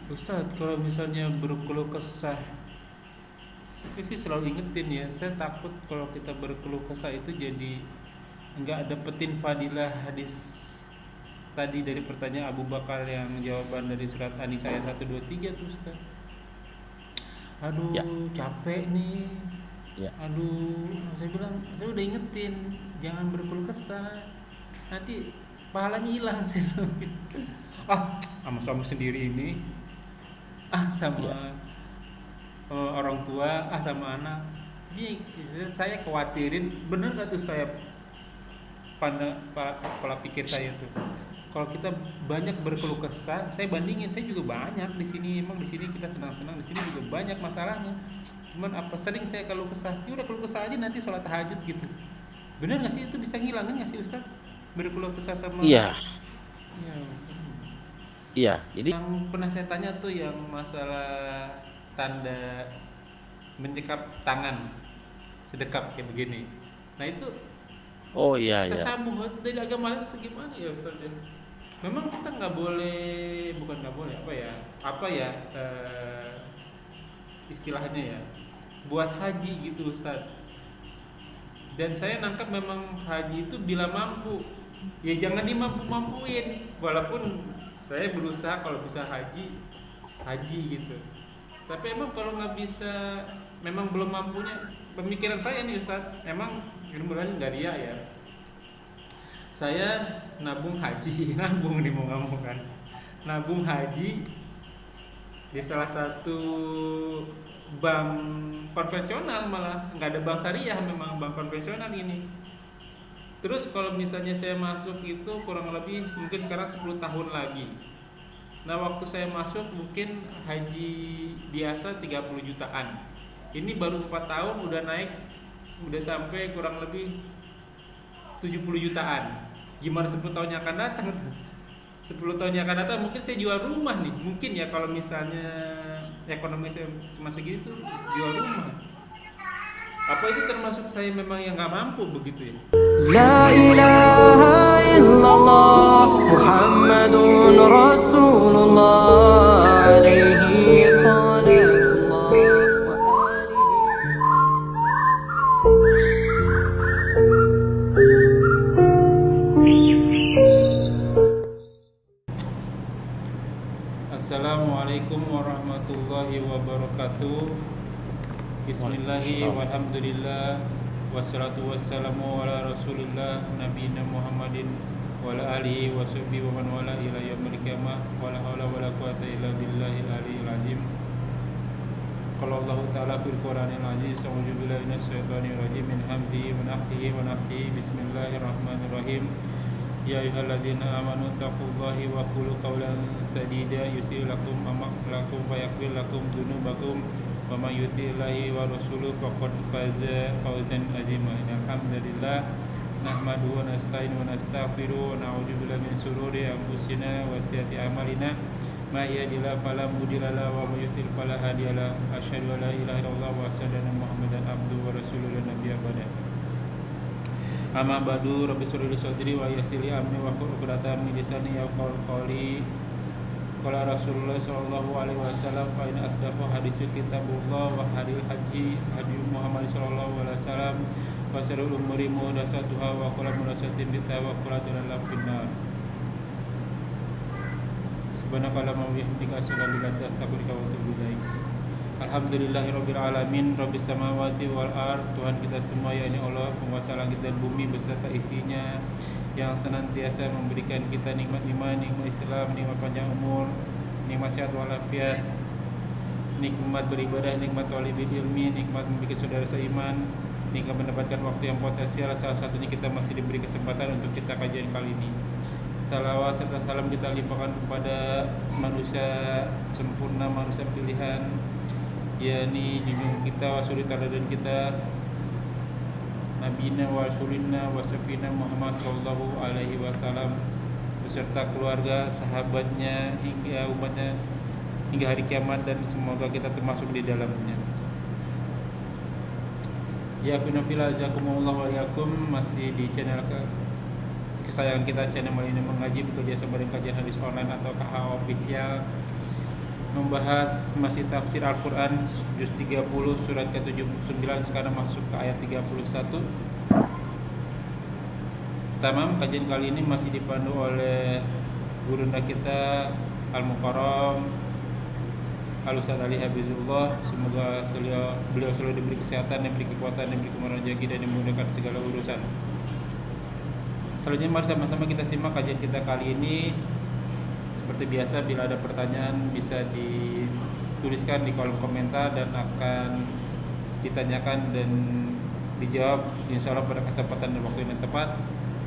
Ustadz, kalau misalnya berkeluh kesah, saya sih selalu ingetin ya, saya takut kalau kita berkeluh kesah itu jadi nggak dapetin fadilah hadis tadi dari pertanyaan Abu Bakar yang jawaban dari surat An-Nisa ayat 123 tuh Ustaz. Ya, Aduh capek nih. ya, Aduh, saya bilang saya udah ingetin jangan berkeluh kesah. Nanti pahalanya hilang saya bilang gitu. Ah, sama suami sendiri ini, ya, sama orang tua, sama anak. Jadi saya khawatirin bener gak tuh saya pola pikir saya tuh. Kalau kita banyak berkeluh kesah, saya bandingin, saya juga banyak di sini. Emang di sini kita senang-senang, di sini juga banyak masalahnya. Cuman apa sering saya keluh kesah? Ya udah keluh kesah aja nanti sholat tahajud gitu. Bener nggak sih itu bisa ngilangin nggak sih Ustaz? Berkeluh kesah sama iya, ya. iya. Jadi, Yang pernah saya tanya tuh yang masalah tanda mencekap tangan sedekap kayak begini. Nah itu oh iya, iya, tasabuh dari agama lain itu gimana ya Ustaz ya? Memang kita nggak boleh, bukan nggak boleh apa ya istilahnya ya, buat haji gitu Ustaz. Dan saya nangkap memang haji itu bila mampu, ya jangan dimampu-mampuin. Walaupun saya berusaha kalau bisa haji, haji gitu. Tapi emang kalau nggak bisa, memang belum mampunya. Pemikiran saya nih Ustaz, emang ilmu lain nggak dia ya. Saya nabung haji, nabung nih mau ngomong kan, nabung haji di salah satu bank konvensional, malah nggak ada bank syariah, memang bank konvensional ini. Terus kalau misalnya saya masuk itu kurang lebih mungkin sekarang 10 tahun lagi. Nah waktu saya masuk mungkin haji biasa 30 jutaan. Ini baru 4 tahun udah naik, udah sampai kurang lebih 70 jutaan. Gimana 10 tahun yang akan datang tuh? 10 tahun yang akan datang mungkin saya jual rumah nih. Mungkin ya kalau misalnya ekonomi saya cuma segitu, jual rumah. Apa itu termasuk saya memang yang nggak mampu begitu ya? لا إله إلا الله محمد رسول الله عليه صلاة الله وآله. Assalamualaikum warahmatullahi wabarakatuh. Bismillahi Waalaikumsalam. walhamdulillah wassalatu wassalamu ala rasulillah nabiyina Muhammadin wa ala alihi wa sahbihi wa man wala ila yaumil qiyamah wa la haula wa la quwata illa billahil aliyyil azim. Qala Allah ta'ala fil Qur'anil aziz a'udzu billahi minasyaitonir rajim min hamdihi wa nafthihi wa nafsihi bismillahirrahmanirrahim. Ya ayyuhalladzina amanu taqullaha wa qulu qawlan sadida yuslih lakum a'malakum wa yaghfir lakum dzunubakum wa may yuti'illahi wa rasulahu faqad faza fawzan 'azima. Alhamdulillah nahmaduhu wa nasta'inu wa nastaghfiruh wa na'udzu billahi min shururi anfusina wa sayyiati a'malina may yahdihillahu fala mudilla lahu wa may yudlil fala hadiya lahu. Asyhadu an la ilaha illallah wa asyhadu anna Muhammadan abduhu wa rasuluhu la nabiyya ba'da. Amma ba'du rabbi shrah li sadri wa yassir li amri wa hlul 'uqdatam min lisani yafqahu qawli. Qala Rasulullah sallallahu alaihi wasallam fa inna asdaqa haditsi kitabullah wa khairul hadi hadi Muhammad sallallahu alaihi wasallam wa syarrul umuri muhdatsatuha wa kullu muhdatsatin bid'ah wa kullu dhalalah finnar. Subhanakallahumma wa bihamdika asyhadu an la ilaha illa anta astaghfiruka wa atubu ilaik. Alhamdulillahirabbil alamin rabbis samawati wal ard. Tuhan kita semua yakni Allah penguasa langit dan bumi beserta isinya, yang senantiasa memberikan kita nikmat iman, nikmat Islam, nikmat panjang umur, nikmat sehat walafiat, nikmat beribadah, nikmat talibul ilmi, nikmat memiliki saudara seiman, nikmat mendapatkan waktu yang potensial. Salah satunya kita masih diberi kesempatan untuk kita kajian kali ini. Salawat serta salam kita limpahkan kepada manusia sempurna, manusia pilihan, yakni junjungan kita, wasuli teladan kita, nabiyina wa rasulina wa safina Muhammad sallallahu alaihi wasallam beserta keluarga, sahabatnya hingga umatnya hingga hari kiamat, dan semoga kita termasuk di dalamnya. Ya kunafila jazakumullah wa yakum, masih di channel kesayangan kita, channel Malina Mengaji, bekerja sama dengan kajian hadis online atau KH official. membahas masih tafsir Al-Quran juz 30 surat ke-79. Sekarang masuk ke ayat 31. Tamam, kajian kali ini masih dipandu oleh gurunda kita Al-Mukarram Al-Ustaz Ali Habibullah. Semoga beliau selalu diberi kesehatan, diberi kekuatan, diberi kemurahan rezeki, dan dimudahkan segala urusan. Selanjutnya mari sama-sama kita simak kajian kita kali ini. Seperti biasa, bila ada pertanyaan bisa dituliskan di kolom komentar dan akan ditanyakan dan dijawab insyaallah pada kesempatan dan waktu yang tepat.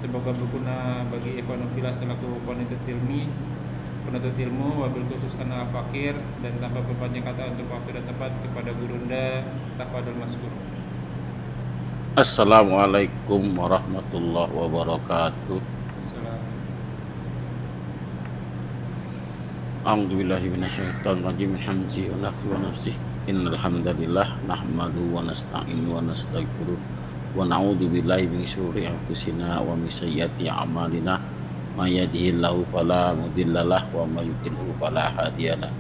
Semoga berguna bagi ikhwan fillah selaku penuntut ilmu, wabil khusus anak fakir, dan tanpa berpanjang kata untuk waktu dan tempat kepada gurunda tafadhol maskur. Assalamualaikum warahmatullahi wabarakatuh. A'udzubillahi minasyaitonir rajim. Hamzi wa nafthi wa nafsi. Innal hamdalillah nahmaduhu wa nasta'inu wa nastaghfiruh wa na'udzu billahi min syururi anfusina wa min sayyiati a'malina. May yahdihillahu fala mudhillalah wa may yudhlilhu fala hadiyalah.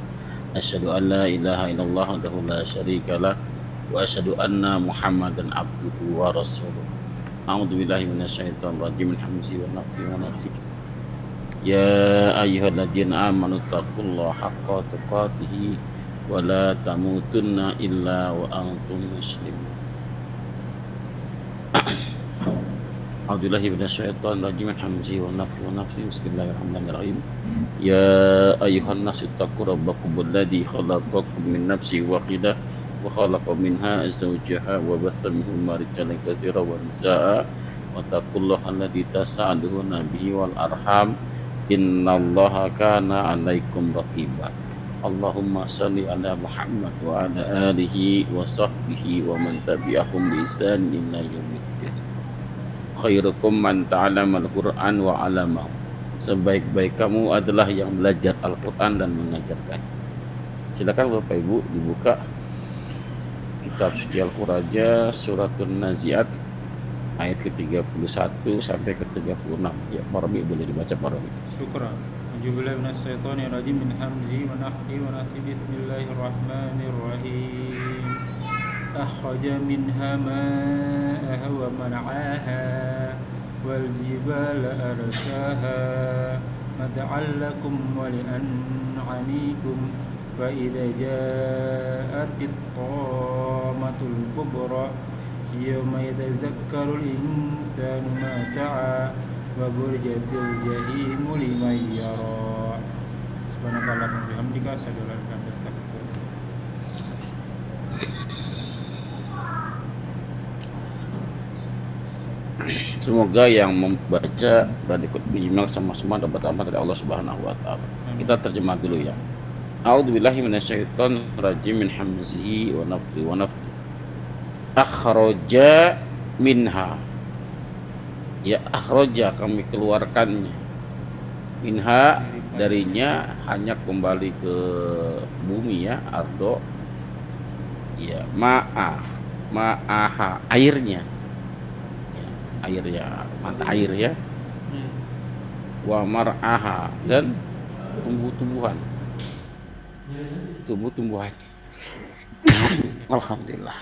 Asyhadu an la ilaha illallah wahdahu la syarikalah wa asyhadu anna Muhammadan abduhu wa rasuluh. A'udzu billahi minasyaitonir rajim. Hamzi wa nafthi wa nafsi. Ya ayyuhalladzina amanu taqullaha haqqa tuqatih wa la tamutunna illa wa antum muslimun. A'udzubillahi minasyaitonir rajim. Hamzi wa nafsi. Bismillahirrahmanirrahim. Ya ayyuhan nasu taqu rabbakum alladzi khalaqakum min nafsin wahidah wa khalaqa minha zawjaha wa batha minhuma rijalan katsiran wa nisaa'a wa taqullaha alladzi tasaaluna bihi wal arham innallaha kana 'alaikum raqiba. Allahumma shalli ala Muhammad wa ala alihi wa sahbihi wa man tabi'ahum bi ihsan ila yaumiddin. Khairukum man ta'allama al-Qur'an wa 'allamahu. Sebaik-baik kamu adalah yang belajar Al-Qur'an dan mengajarkan. Silakan Bapak Ibu dibuka kitab suci Al-Qur'an suratul Nazi'at ayat ke-31 sampai ke-36. Ya, Pak Romi boleh dibaca Pak Romi. Syukran. A'udzubillahi minasyaitonir rajim. Min hamzi wa nafthi wa nafsi. Bismillahirrahmanirrahim. Akhraja minha ma'aha wa mar'aha wal jibala arsaha mata'an lakum wa li'an'amikum wa idza ja'atit tamatul kubra yawma yatazakkarul insanu ma sa'a wa burjatil jahimu liman yara. Subhanakallahumma wa bihamdika asyhadu an la ilaha illa anta astaghfiruka wa atubu ilaik. Semoga yang membaca dan ikut menyimak sama-sama dapat amal dari Allah Subhanahu wa taala. Kita terjemah dulu ya. A'udzubillahi minasyaitonir rajim. Min hamzihi wa nafthihi wa nafthihi. Akhraja minha. Ya, akhraja kami keluarkannya. Minha darinya, hanya kembali ke bumi ya, ardo. Ya, ma'aha airnya. Air ya, mata air ya. Wa mar'aha, dan tumbuh-tumbuhan. Tumbuh-tumbuhan. Alhamdulillah.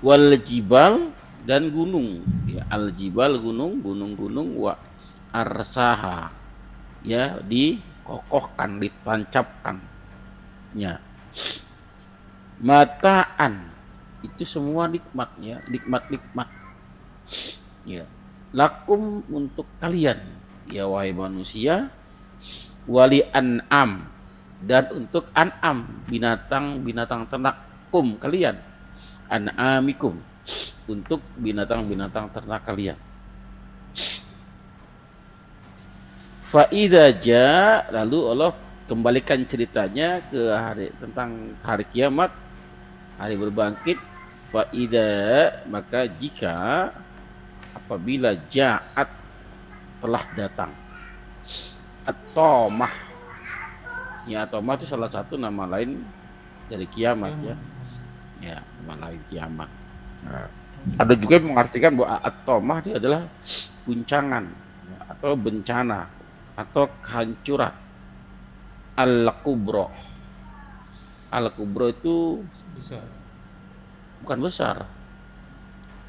Wal jibal, dan gunung ya, al jibal gunung-gunung, wa arsaha ya, dikokohkan, ditancapkan ya. Mataan, itu semua nikmat ya, nikmat ya. Lakum, untuk kalian ya wahai manusia. Wali an'am, dan untuk an'am, binatang ternak. Kum, kalian. An'amikum, untuk binatang ternak kalian. Fa'idza ja, lalu Allah kembalikan ceritanya ke tentang hari kiamat, hari berbangkit. Fa'idza, maka jika, apabila ja'at, telah datang. At-tamah ya, tamah itu salah satu nama lain dari kiamat ya. Ya, nama lain kiamat. Nah, Ada juga yang mengartikan bahwa at-tamah dia adalah guncangan atau bencana atau kehancuran. Al-kubro. Al-kubro itu Besar. bukan besar,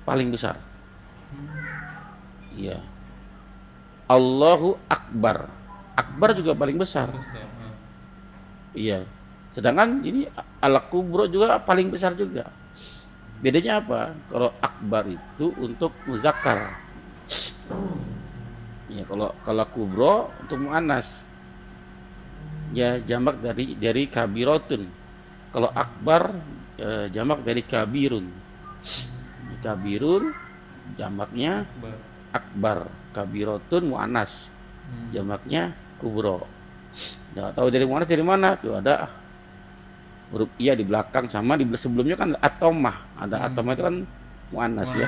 paling besar. Iya. Allahu Akbar. Akbar juga paling besar. Besar. Iya. Sedangkan ini al-kubro juga paling besar juga. Bedanya apa? Kalau akbar itu untuk muzakkar. Ya, kalau kubro untuk muannas. Ya, jamak dari kabirotun. Kalau akbar jamak dari kabirun. Kabirun jamaknya Besar. akbar, kabirotun muannas. Jamaknya kubro. Nggak tahu dari mana tuh ada huruf iya di belakang sama di sebelumnya kan atomah. Ada atomah itu kan muannas ya.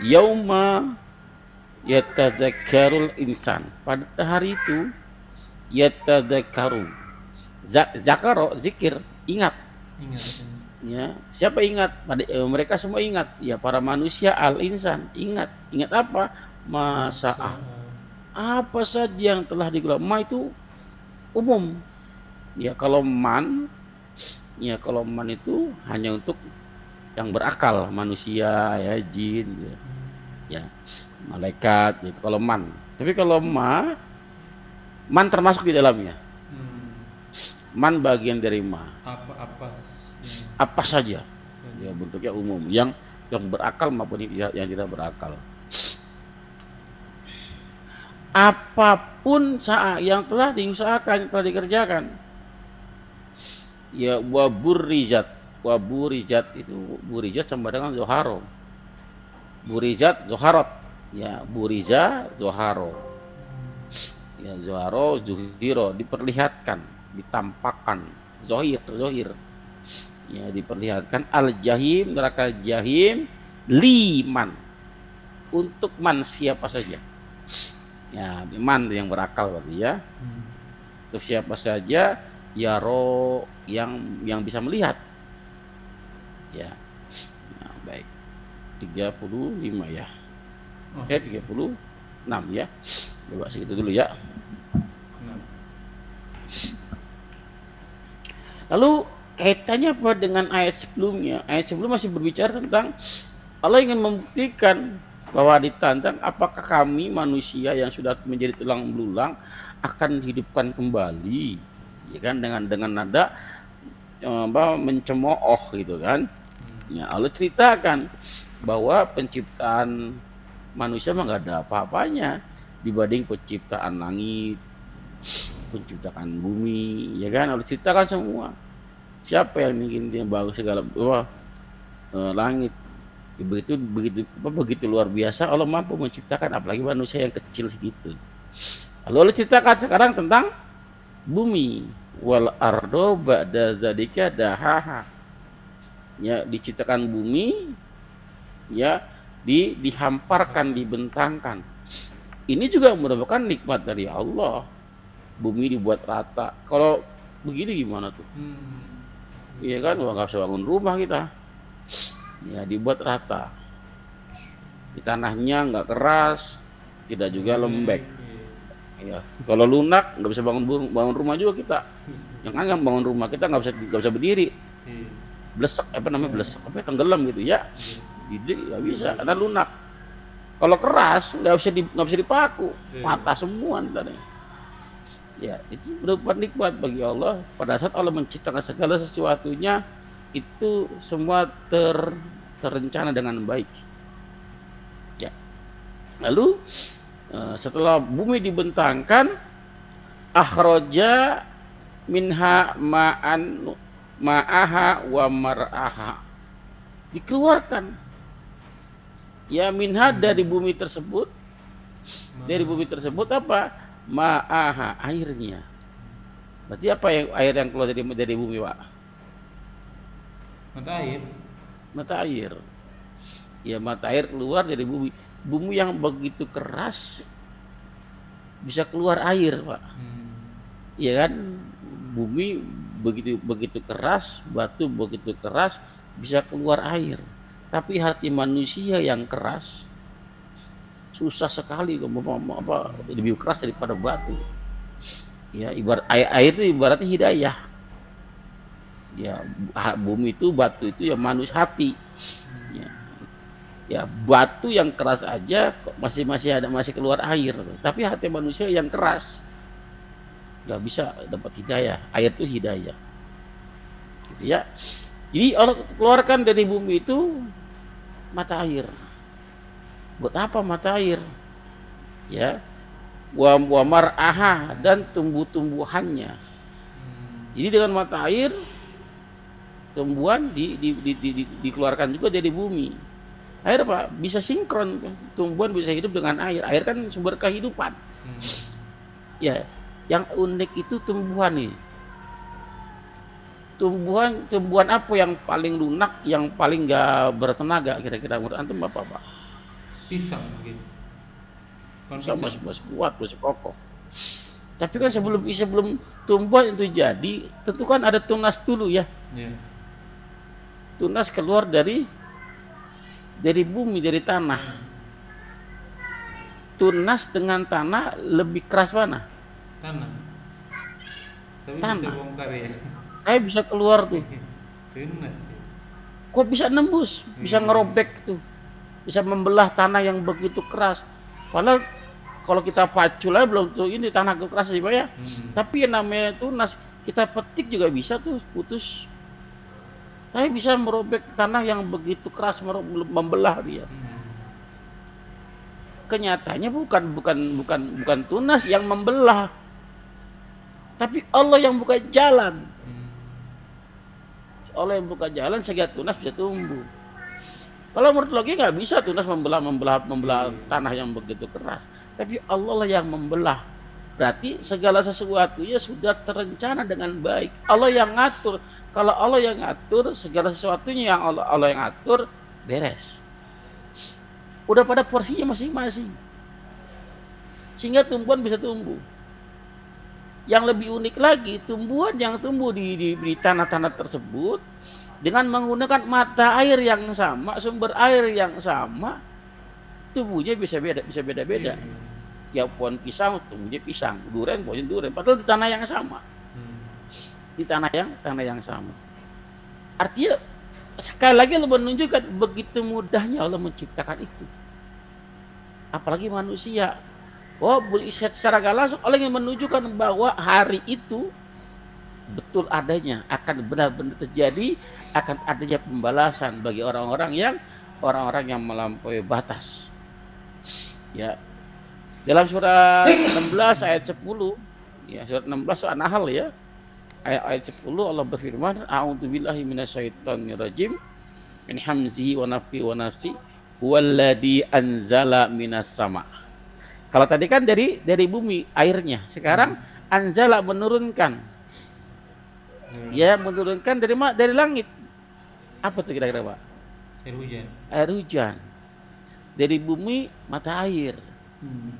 Yauma yatadzakkarul insan. Pada hari itu yatadzakkaru. Zakaro zikir, ingat. Ya, siapa ingat? Mereka semua ingat. Ya, para manusia al-insan ingat. Ingat apa? Masa apa saja yang telah digunakan. Ma itu umum. Ya, kalau man itu hanya untuk yang berakal, manusia, ya, jin, ya, malaikat, gitu. Kalau man. Tapi kalau man termasuk di dalamnya. Man bagian dari ma. Apa saja. Ya, bentuknya umum. Yang berakal maupun yang tidak berakal. Apapun yang telah diusahakan, telah dikerjakan. Ya, waburijat itu burijat sama dengan zoharo. Burijat zoharot. Ya, buriza zoharo. Ya, zoharo zuhiro, diperlihatkan, ditampakkan. Zohir. Ya, diperlihatkan al-jahim, neraka jahim, liman, untuk man siapa saja. Ya, man yang berakal berarti ya. Untuk siapa saja yaro yang bisa melihat. Ya. Nah, baik. 35 ya. 36 ya. Coba segitu dulu ya. Lalu kaitannya apa dengan ayat sebelumnya? Ayat sebelum masih berbicara tentang Allah ingin membuktikan bahwa ditantang apakah kami manusia yang sudah menjadi tulang belulang akan dihidupkan kembali, ya kan, dengan nada mencemooh gitu kan. Ya, Allah ceritakan bahwa penciptaan manusia mah nggak ada apa-apanya dibanding penciptaan langit, penciptaan bumi, ya kan. Allah ceritakan semua. Siapa yang ingin dia bagus segala langit. Begitu luar biasa Allah mampu menciptakan, apalagi manusia yang kecil segitu. Lalu Allah ceritakan sekarang tentang bumi. Wal ardo ba'da dzalika dahaha. Ya, diciptakan bumi, ya, dihamparkan, dibentangkan. Ini juga merupakan nikmat dari Allah. Bumi dibuat rata. Kalau begini gimana tuh? Iya kan, nggak bisa bangun rumah kita. Ya, dibuat rata. Di tanahnya nggak keras, tidak juga lembek. Ya, kalau lunak nggak bisa bangun rumah juga kita. Yang kan bangun rumah kita nggak bisa berdiri. Blesek, tenggelam gitu ya. Jadi nggak bisa, karena lunak. Kalau keras nggak bisa dipaku, patah semua ntar. Ya, itu berupa nikmat bagi Allah. Pada saat Allah menciptakan segala sesuatunya, itu semua terencana dengan baik. Ya. Lalu setelah bumi dibentangkan, akhraja minha ma'aha wa mar'aha, dikeluarkan ya minha dari bumi tersebut. Dari bumi tersebut apa? Ma'aha, airnya. Berarti apa air yang keluar dari bumi, Pak? Mata air. Ya, mata air keluar dari bumi. Bumi yang begitu keras bisa keluar air, Pak. Iya kan? Bumi begitu begitu keras, batu begitu keras bisa keluar air. Tapi hati manusia yang keras susah sekali, lebih keras daripada batu. Ya, ibarat air itu ibaratnya hidayah. Ya, bumi itu, batu itu ya manusia hati. Ya, ya batu yang keras aja masih keluar air, tapi hati manusia yang keras nggak bisa dapat hidayah. Air itu hidayah, gitu ya. Jadi Allah keluarkan dari bumi itu mata air. Buat apa mata air? Ya, wa mar'aha, dan tumbuh-tumbuhannya. Jadi dengan mata air tumbuhan dikeluarkan juga dari bumi. Air apa? Bisa sinkron, tumbuhan bisa hidup dengan air. Air kan sumber kehidupan. Ya, yang unik itu tumbuhan nih. Tumbuhan apa yang paling lunak, yang paling nggak bertenaga kira-kira menurut antum apa, Pak? Pisang mungkin. Pisang masih kuat, masih kokoh. Tapi kan sebelum tumbuhan itu jadi, tentu kan ada tunas dulu ya. Yeah. Tunas keluar dari bumi, dari tanah. Tunas dengan tanah lebih keras mana? Tanah. Tapi Tanah. bisa bongkar ya. Bisa keluar tuh. Tunas. Kok bisa nembus, bisa ngerobek tuh, bisa membelah tanah yang begitu keras. Padahal kalau kita pacul aja belum tuh ini tanah keras sih Pak ya. Tapi yang namanya tunas kita petik juga bisa tuh putus. Tapi bisa merobek tanah yang begitu keras, membelah dia. Kenyataannya bukan tunas yang membelah, tapi Allah yang buka jalan. Allah yang buka jalan sehingga tunas bisa tumbuh. Kalau menurut logika nggak bisa tunas membelah tanah yang begitu keras. Tapi Allah lah yang membelah. Berarti segala sesuatunya sudah terencana dengan baik. Allah yang ngatur. Kalau Allah yang ngatur, segala sesuatunya yang Allah yang ngatur, beres. Udah pada porsinya masing-masing. Sehingga tumbuhan bisa tumbuh. Yang lebih unik lagi, tumbuhan yang tumbuh di tanah-tanah tersebut dengan menggunakan mata air yang sama, sumber air yang sama, tumbuhnya bisa beda-beda. Ya pohon pisang tumbuhnya pisang, durian pohon durian, padahal di tanah yang sama. Di tanah yang sama. Artinya sekali lagi Allah menunjukkan begitu mudahnya Allah menciptakan itu. Apalagi manusia. Oh, secara gak langsung Allah yang menunjukkan bahwa hari itu betul adanya, akan benar-benar terjadi, akan adanya pembalasan bagi orang-orang yang melampaui batas. Ya. Dalam surah 16 ayat 10, ya surah 16 surah An-Nahl ya. Ayat 10 Allah berfirman, a'udzubillahi minasyaitonirrajim min hamzihi wa nafthihi wa nafsi huwallazi anzala minas sama'. Kalau tadi kan dari bumi airnya, sekarang anzala menurunkan. Ya, menurunkan dari langit. Apa tuh kira-kira, Pak? Air hujan. Air hujan. Dari bumi mata air.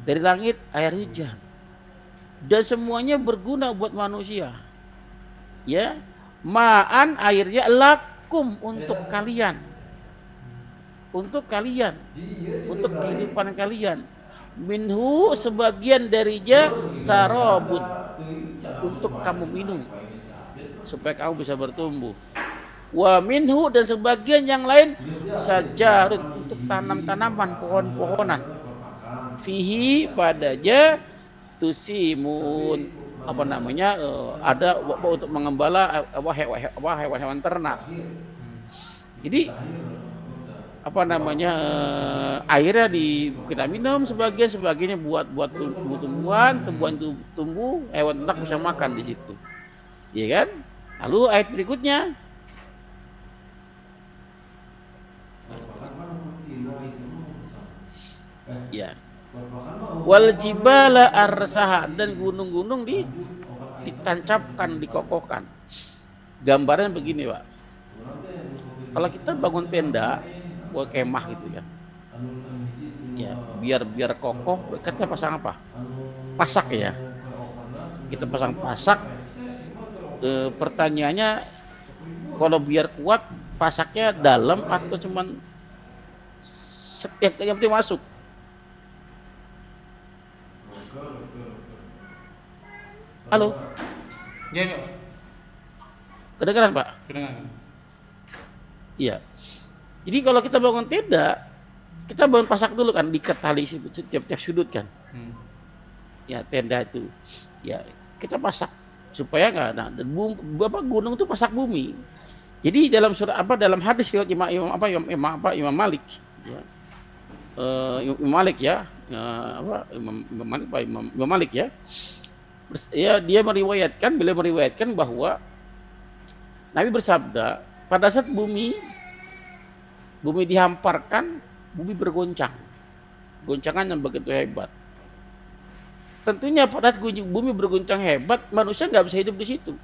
Dari langit air hujan. Dan semuanya berguna buat manusia. Ya, ma'an airnya lakum untuk kalian. Untuk kalian. Untuk kehidupan kalian. Minhu sebagian darinya sarabun untuk kamu minum supaya kamu bisa bertumbuh. Wa minhu dan sebagian yang lain sajarun untuk tanam-tanaman, pohon-pohonan. Fihi padanya tusimun ada untuk mengembala hewan-hewan ternak. Jadi airnya kita minum sebagiannya buat tumbuhan tumbuh, hewan ternak bisa makan di situ. Iya kan? Lalu ayat berikutnya ya. Wal jibala arsaha, dan gunung-gunung ditancapkan, dikokohkan. Gambaran begini, Pak. Kalau kita bangun tenda buat kemah gitu ya. Ya, biar kokoh, kita pasang apa? Pasak ya. Kita pasang pasak. Pertanyaannya, kalau biar kuat pasaknya dalam atau cuman yang penting masuk? Halo, Ya, Pak. kedengaran Pak? Kedengaran. Iya. Jadi kalau kita bangun tenda, kita bangun pasak dulu kan, diikat tali setiap sudut kan. Ya tenda itu, ya kita pasak supaya nggak ada. Dan gunung itu pasak bumi. Jadi dalam surah dalam hadis riwayat Imam Malik, ya. Imam Malik ya, Imam Malik ya. Ya beliau meriwayatkan bahwa Nabi bersabda, pada saat bumi dihamparkan, bumi bergoncang, goncangan yang begitu hebat. Tentunya pada saat bumi bergoncang hebat, manusia nggak bisa hidup di situ.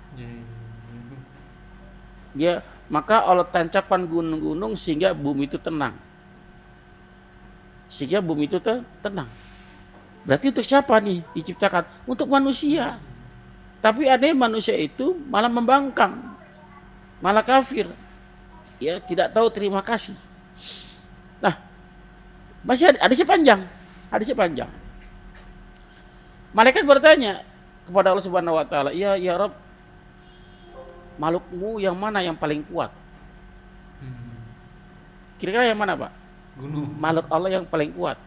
Ya, maka Allah tancapkan gunung-gunung sehingga bumi itu tenang. Tenang. Berarti untuk siapa nih diciptakan? Untuk manusia. Tapi aneh, manusia itu malah membangkang, malah kafir. Ya, tidak tahu terima kasih. Nah, masih hadisnya panjang. Malaikat bertanya kepada Allah Subhanahu wa taala, "Ya Rabb, makhlukmu yang mana yang paling kuat?" Kira-kira yang mana, Pak? Gunung. Makhluk Allah yang paling kuat.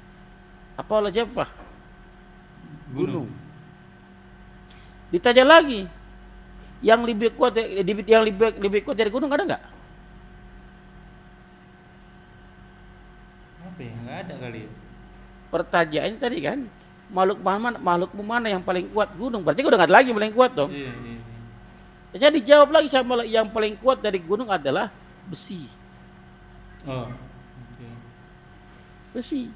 Apa Allah jawab, Pak? Gunung. Ditanya lagi, yang lebih kuat dari gunung ada nggak? Apa ya? Nggak ada kali ya. Pertanyaannya tadi kan, makhlukmu mana yang paling kuat? Gunung. Berarti udah nggak ada lagi yang paling kuat dong. Iya. Jadi jawab lagi sama yang paling kuat dari gunung adalah besi. Oh. Okay. Besi.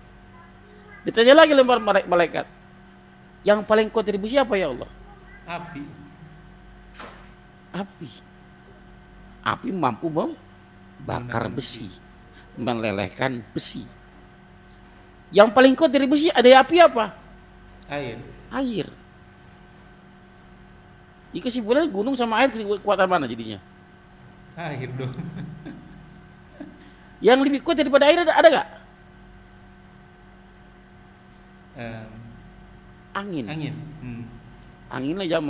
Ditanya lagi lempar malaikat, yang paling kuat dari besi apa ya Allah? Api mampu membakar besi, melelehkan besi. Yang paling kuat dari besi ada api apa? Air. Jika kesimpulan gunung sama air kekuatan mana jadinya? Air dong. Yang lebih kuat daripada air ada nggak? Angin. Angin lah yang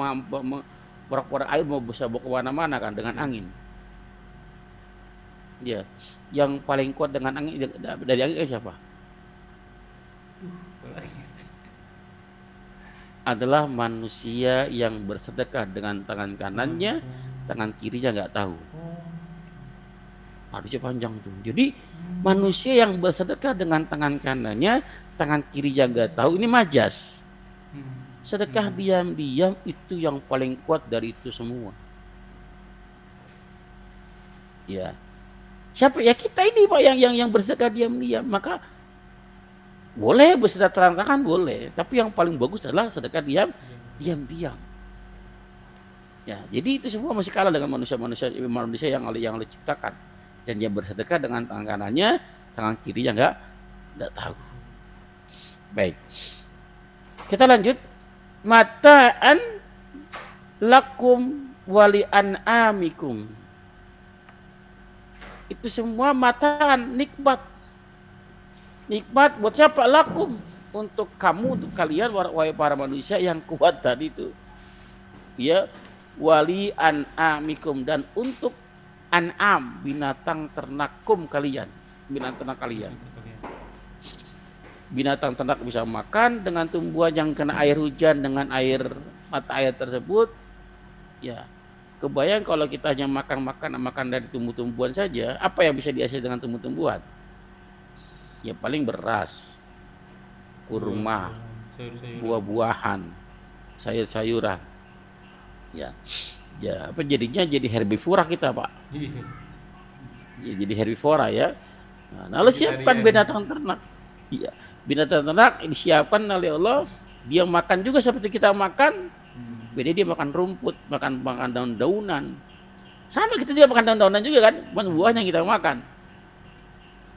porak-porak air mau bisa bawa kemana-mana kan dengan angin. Ya, yang paling kuat dengan angin dari angin siapa? Adalah manusia yang bersedekah dengan tangan kanannya, tangan kirinya nggak tahu. Hadisnya panjang tuh. Jadi manusia yang bersedekah dengan tangan kanannya, tangan kirinya nggak tahu, ini majas. Sedekah diam-diam itu yang paling kuat dari itu semua. Ya, siapa ya kita ini Pak yang bersedekah diam-diam. Maka boleh bersedekah terang-terangan boleh, tapi yang paling bagus adalah sedekah diam-diam. Ya, jadi itu semua masih kalah dengan manusia yang Allah ciptakan. Dan dia bersedekah dengan tangan kanannya, tangan kirinya nggak tahu. Baik, kita lanjut. Mata'an lakum wali an'amikum. Itu semua mata'an, nikmat buat siapa? Lakum, untuk kamu, untuk kalian wahai para manusia yang kuat tadi itu. Ya, wali an'amikum, dan untuk an'am, binatang ternakum kalian, binatang ternak kalian. Binatang ternak bisa makan dengan tumbuhan yang kena air hujan, dengan mata air tersebut. Ya, kebayang kalau kita hanya makan dari tumbuh-tumbuhan saja, apa yang bisa dihasilkan dengan tumbuh-tumbuhan? Ya paling beras, kurma, buah-buahan, sayur-sayuran. Ya, apa jadinya? Jadi herbivora kita, Pak. Ya, jadi herbivora ya. Nah, lalu siapkan binatang ternak. Iya, binatang ternak disiapkan oleh Allah. Dia makan juga seperti kita makan. Beda dia makan rumput, makan daun-daunan. Sama kita juga makan daun-daunan juga kan, buahnya yang kita makan.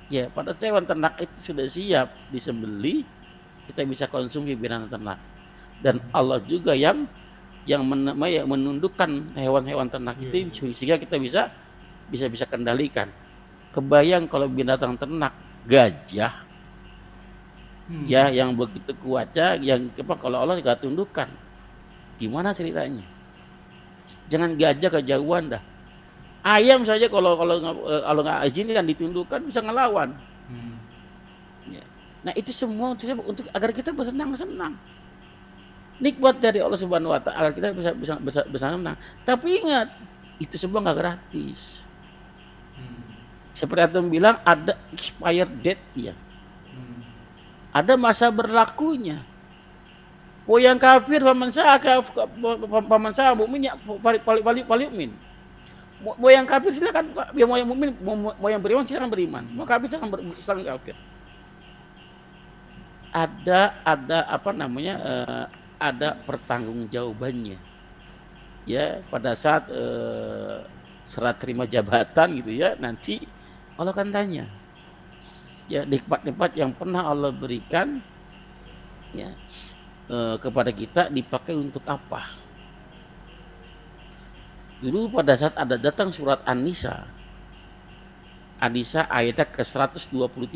Ya, pada hewan ternak itu sudah siap disembelih, kita bisa konsumsi binatang ternak. Dan Allah juga yang yang menundukkan hewan-hewan ternak itu sehingga kita bisa kendalikan. Kebayang kalau binatang ternak gajah ya yang begitu kuatnya, yang kalau Allah nggak tundukkan, gimana ceritanya? Jangan gajah kejauhan dah. Ayam saja kalau nggak izinkan ditundukkan bisa ngelawan. Ya. Nah itu semua untuk agar kita bersenang-senang. Nikmat dari Allah Subhanahu Wa Taala agar kita bisa bersenang. Tapi ingat, itu semua nggak gratis. Seperti Antum bilang ada expired date ya. Ada masa berlakunya. Yang kafir paman sah mukmin paling mukmin. Mau yang kafir silakan, mau yang mukmin mau yang beriman silakan beriman. Mau kafir silakan kafir. Ada ada pertanggungjawabannya. Ya, pada saat serah terima jabatan gitu ya, nanti Allah akan tanya. Ya, nikmat-nikmat yang pernah Allah berikan ya kepada kita dipakai untuk apa? Dulu pada saat ada datang surat An-Nisa ayat ke-123,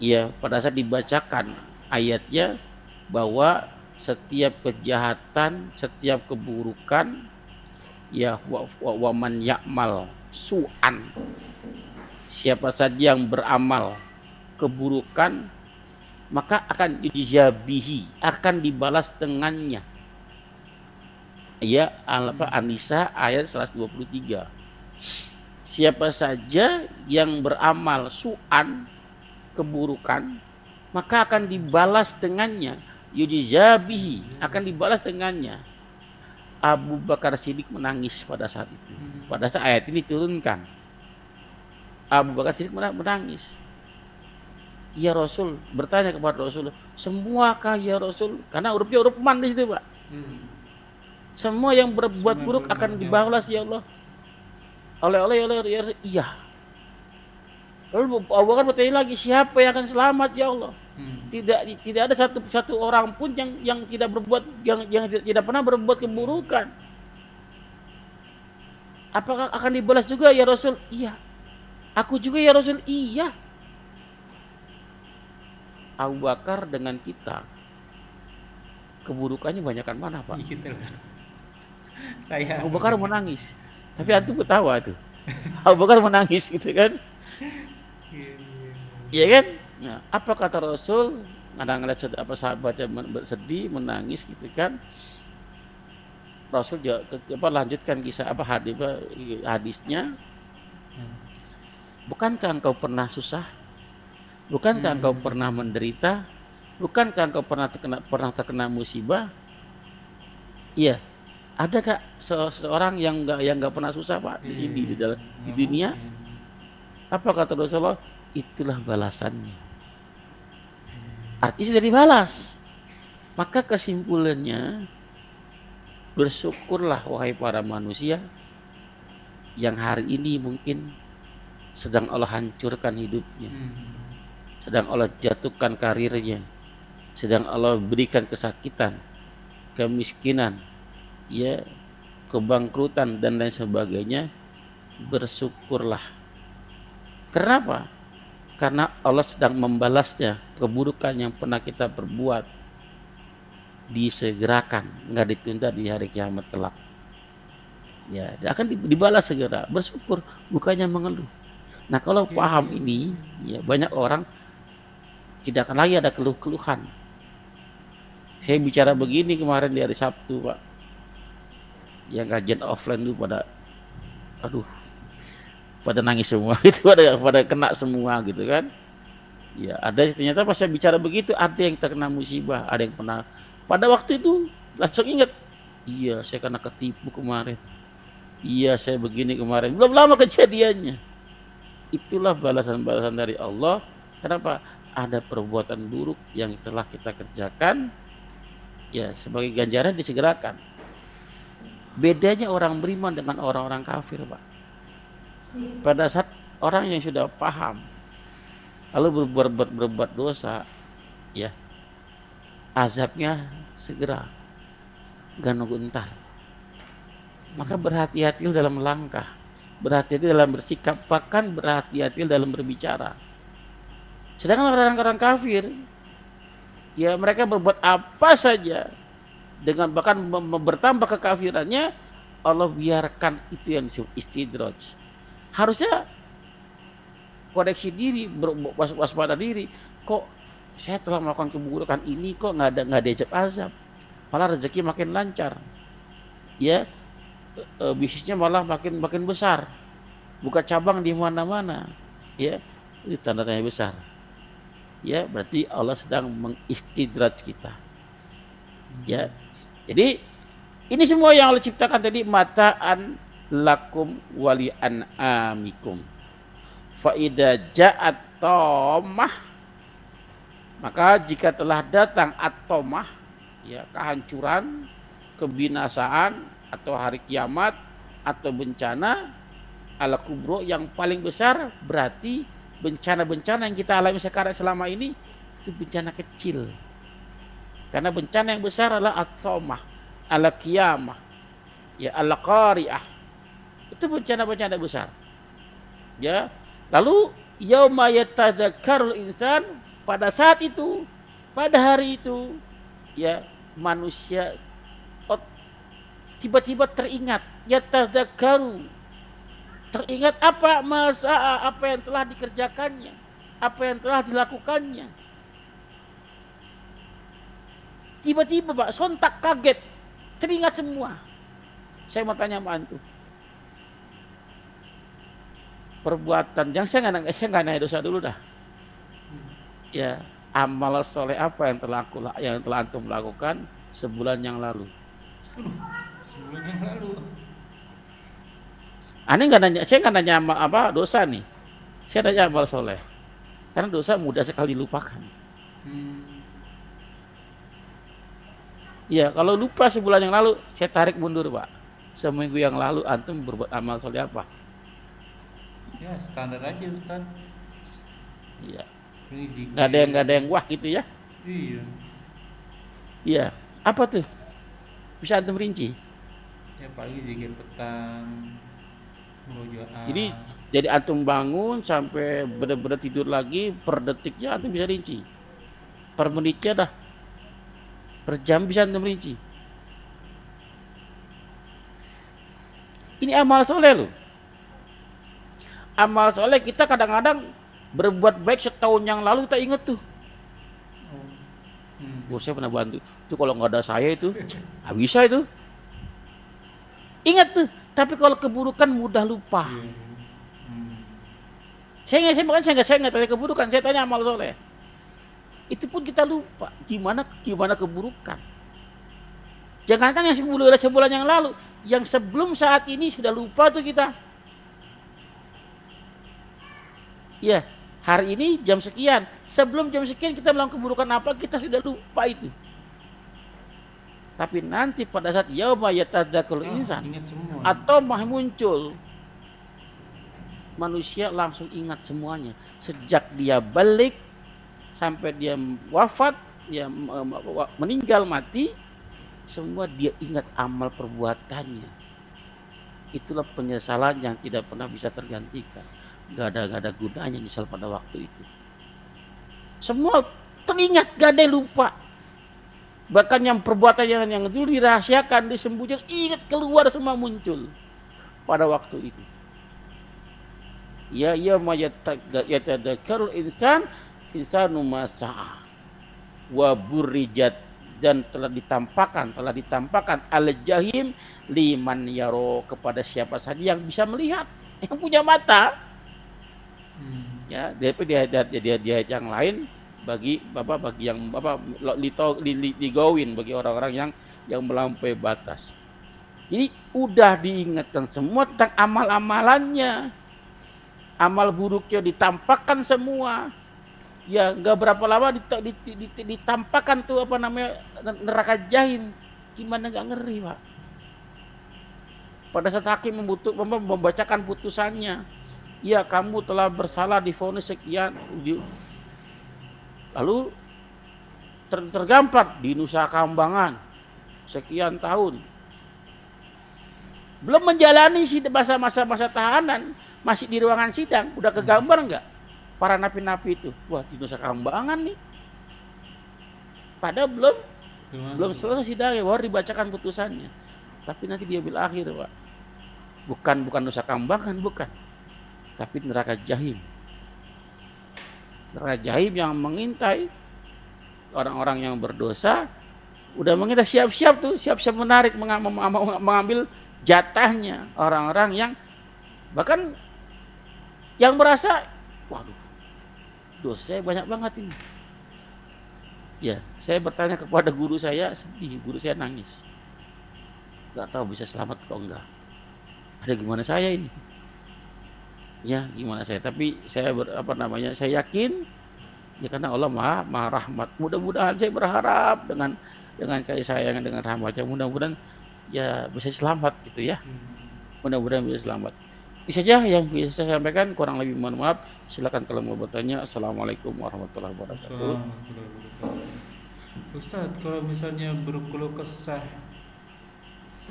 ya pada saat dibacakan ayatnya bahwa setiap kejahatan, setiap keburukan, ya waman ya'mal su'an, siapa saja yang beramal keburukan maka akan dijabihi, akan dibalas dengannya. Ya, An-Nisa ayat 123. Siapa saja yang beramal su'an, keburukan, maka akan dibalas dengannya. Yudizabihi, akan dibalas dengannya. Abu Bakar Siddiq menangis pada saat itu. Pada saat ayat ini diturunkan, Abu Bakar Siddiq menangis. Ya Rasul, bertanya kepada Rasul, semuakah ya Rasul? Karena hurufnya huruf man di situ, Pak. Semua yang berbuat buruk akan dibalas ya Allah. Oleh ya Rasul, iya. Lalu Abu Bakar bertanya lagi, siapa yang akan selamat ya Allah? Tidak ada satu orang pun yang tidak berbuat yang tidak pernah berbuat keburukan. Apakah akan dibalas juga ya Rasul? Iya. Aku juga ya Rasul, iya. Abu Bakar dengan kita keburukannya banyakkan mana, Pak? Abu Bakar menangis, tapi antum ketawa tuh. Abu Bakar menangis gitu kan? Iya kan? Nah, apa kata Rasul? Ngeliat apa sahabatnya bersedih, menangis gitu kan? Rasul lanjutkan kisah hadisnya. Bukankah engkau pernah susah? Bukankah engkau pernah menderita? Bukankah engkau pernah terkena musibah? Iya. Adakah seseorang yang nggak pernah susah, Pak, di dunia? Apa kata Rasulullah? Itulah balasannya. Artinya sudah dibalas. Maka kesimpulannya, bersyukurlah wahai para manusia yang hari ini mungkin sedang Allah hancurkan hidupnya, sedang Allah jatuhkan karirnya, sedang Allah berikan kesakitan, kemiskinan, ya, kebangkrutan dan lain sebagainya. Bersyukurlah. Kenapa? Karena Allah sedang membalasnya. Keburukan yang pernah kita perbuat disegerakan, nggak ditunda di hari kiamat kelak. Ya, akan dibalas segera. Bersyukur, bukannya mengeluh. Nah, kalau paham ini, ya banyak orang tidak akan lagi ada keluh-keluhan. Saya bicara begini kemarin di hari Sabtu, Pak. Yang kajian offline dulu pada nangis semua itu, pada kena semua gitu kan. Ya, ada ternyata pas saya bicara begitu, ada yang terkena musibah, ada yang pernah pada waktu itu langsung ingat, iya saya kena ketipu kemarin, iya saya begini kemarin, belum lama kejadiannya. Itulah balasan-balasan dari Allah. Kenapa? Ada perbuatan buruk yang telah kita kerjakan, ya sebagai ganjaran disegerakan. Bedanya orang beriman dengan orang-orang kafir, Pak. Pada saat orang yang sudah paham lalu berbuat dosa, ya azabnya segera. gak nunggu entar. Maka berhati-hati dalam langkah, berhati-hati dalam bersikap, bahkan berhati-hati dalam berbicara. Sedangkan orang-orang kafir, ya mereka berbuat apa saja, dengan bahkan bertambah kekafirannya, Allah biarkan itu yang disebut istidraj. Harusnya koreksi diri, waspada diri. Kok saya telah melakukan keburukan ini, kok nggak diajab azab, malah rezeki makin lancar, ya bisnisnya malah makin besar, buka cabang di mana-mana, ya itu tanda tanya besar. Ya berarti Allah sedang mengistidraj kita. Ya, jadi ini semua yang Allah ciptakan tadi mataan lakum wali an'amikum. Fa idza ja'at tamah, maka jika telah datang at-tamah, ya kehancuran, kebinasaan atau hari kiamat atau bencana ala kubro yang paling besar, berarti bencana-bencana yang kita alami sekarang selama ini itu bencana kecil. Karena bencana yang besar adalah at-tamah, ala kiamah, ya ala qari'ah. Itu bencana-bencana besar. Ya, lalu yauma yatadzakkarul insan, pada saat itu, pada hari itu, ya manusia tiba-tiba teringat, yatadzakkaru, teringat apa masa apa yang telah dikerjakannya, apa yang telah dilakukannya. Tiba-tiba Pak, sontak kaget, teringat semua. Saya mau tanya sama antum, perbuatan yang saya nggak nanya dosa dulu dah. Ya, amal soleh apa yang telah antum lakukan sebulan yang lalu? Sebulan yang lalu. Aneh nggak nanya, saya nggak nanya apa dosa nih. Saya nanya amal soleh, karena dosa mudah sekali dilupakan. Ya, kalau lupa sebulan yang lalu, saya tarik mundur Pak. Seminggu yang lalu antum berbuat amal soleh apa? Ya standar aja Ustaz. Iya. Ini Nggak ada yang wah gitu ya? Iya. Iya. Apa tuh? Bisa antum rinci? Ya pagi zikir petang, murojaah. Jadi antum bangun sampai benar-benar tidur lagi, per detiknya antum bisa rinci. Per menitnya dah. Per jam bisa antum rinci. Ini amal soleh loh. Amal soleh kita kadang-kadang berbuat baik setahun yang lalu kita ingat tuh. Oh, saya pernah bantu. Itu kalau nggak ada saya itu, nggak bisa itu. Ingat tuh. Tapi kalau keburukan mudah lupa. Saya nggak tanya keburukan, saya tanya amal soleh. Itu pun kita lupa. Gimana keburukan? Jangankan yang sebulan yang lalu, yang sebelum saat ini sudah lupa tuh kita. Ya, hari ini jam sekian, sebelum jam sekian kita melakukan keburukan apa, kita sudah lupa itu. Tapi nanti pada saat yauma yatadzakkarul insan atau muncul, manusia langsung ingat semuanya. Sejak dia balik sampai dia wafat, dia meninggal mati, semua dia ingat amal perbuatannya. Itulah penyesalan yang tidak pernah bisa tergantikan. Gak ada gunanya nyesal pada waktu itu. Semua teringat, gak ada yang lupa. Bahkan yang perbuatan yang dulu dirahasiakan, disembunyikan, ingat keluar semua muncul pada waktu itu. Ya yatadzakkarul insanu ma sa'a wa burrijat, dan telah ditampakkan al-jahim liman yaro, kepada siapa saja yang bisa melihat, yang punya mata. Ya, dia yang lain bagi yang ligawin, bagi orang-orang yang melampaui batas. Jadi udah diingatkan semua tentang amal-amalannya, amal buruknya ditampakkan semua. Ya nggak berapa lama ditampakkan tuh neraka jahim. Gimana nggak ngeri Pak? Pada saat hakim membacakan putusannya, ya kamu telah bersalah, divonis sekian, lalu tergampat di Nusa Kambangan, sekian tahun. Belum menjalani masa-masa tahanan, masih di ruangan sidang, udah kegambar nggak? Para napi-napi itu, wah di Nusa Kambangan nih. Padahal belum selesai sidangnya, baru dibacakan putusannya. Tapi nanti dia bil akhir, Pak. Bukan Nusa Kambangan, bukan. Tapi neraka jahim. Neraka jahim yang mengintai orang-orang yang berdosa, udah mengintai siap-siap menarik, mengambil jatahnya orang-orang yang bahkan yang merasa, waduh, dosa banyak banget ini. Ya, saya bertanya kepada guru saya, sedih, guru saya nangis. Gak tahu bisa selamat atau enggak. Ada gimana saya ini? Ya, gimana saya? Tapi saya saya yakin ya karena Allah Maha Rahmat. Mudah-mudahan saya berharap dengan kasih sayang, dengan rahmatnya, mudah-mudahan ya bisa selamat gitu ya. Mudah-mudahan bisa selamat. Itu saja yang bisa saya sampaikan, kurang lebih mohon maaf. Silakan kalau mau bertanya. Assalamualaikum warahmatullahi wabarakatuh. Ustaz, kalau misalnya berkeluh kesah,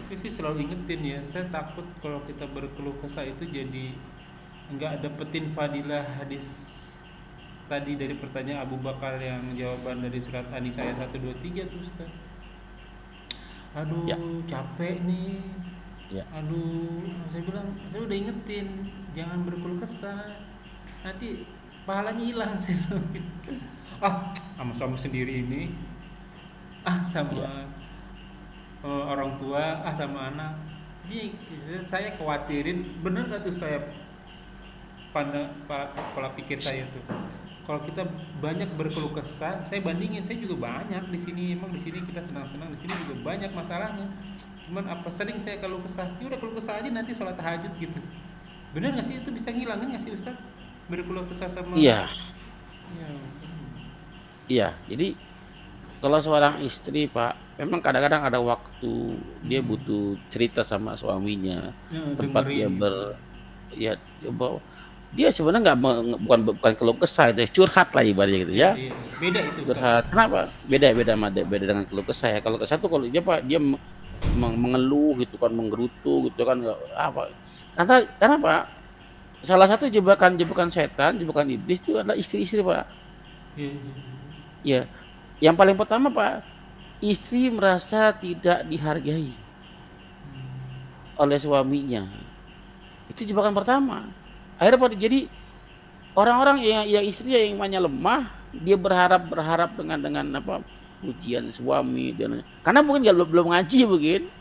saya sih selalu ingetin ya, saya takut kalau kita berkeluh kesah itu jadi nggak dapetin fadilah hadis tadi dari pertanyaan Abu Bakar yang jawaban dari surat An-Nisa ayat 123 tuh Ustaz. Aduh, Ya. capek nih. Ya. Aduh, saya bilang, saya udah ingetin, jangan berkeluh kesah. Nanti pahalanya hilang saya bilang gitu. Sama suami sendiri ini. Sama orang tua, sama anak. Jadi saya khawatirin, bener gak tuh saya pola pikir saya tuh. Kalau kita banyak berkeluh kesah, saya bandingin, saya juga banyak di sini. Emang di sini kita senang-senang, di sini juga banyak masalahnya. Cuman apa sering saya keluh kesah? Ya udah keluh kesah aja nanti sholat tahajud gitu. Bener nggak sih itu bisa ngilangin nggak sih Ustaz? Berkeluh kesah sama. Iya. Ya. Iya. Jadi kalau seorang istri, Pak, memang kadang-kadang ada waktu dia butuh cerita sama suaminya, tempat dia dia sebenarnya bukan keluh kesah, itu curhat lah ibaratnya gitu ya. Iya. Beda itu. Curhat. Kenapa? Beda dengan keluh kesah ya. Kalau kesah tuh kalau dia Pak, dia mengeluh gitu kan, menggerutu gitu kan, apa? Karena Pak, salah satu jebakan setan, jebakan iblis itu adalah istri-istri, Pak. Iya. Ya. Yang paling pertama, Pak, istri merasa tidak dihargai oleh suaminya. Itu jebakan pertama. Akhirnya Pak, jadi orang-orang yang istrinya yang imannya lemah, dia berharap dengan pujian suami dan karena mungkin belum ngaji mungkin.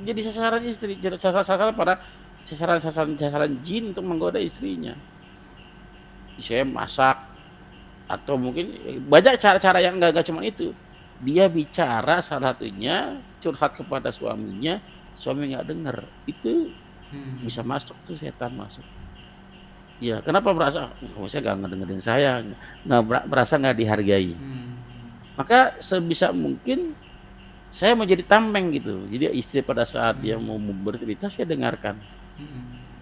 Jadi sasaran istri, sasaran jin untuk menggoda istrinya. Saya masak atau mungkin banyak cara-cara yang enggak cuma itu. Dia bicara salah satunya curhat kepada suaminya, suami nggak dengar. Itu bisa masuk tuh, setan masuk. Ya, kenapa merasa saya nggak ngedengerin saya, merasa nggak dihargai. Maka sebisa mungkin saya menjadi tameng gitu. Jadi istri pada saat dia mau bercerita, saya dengarkan.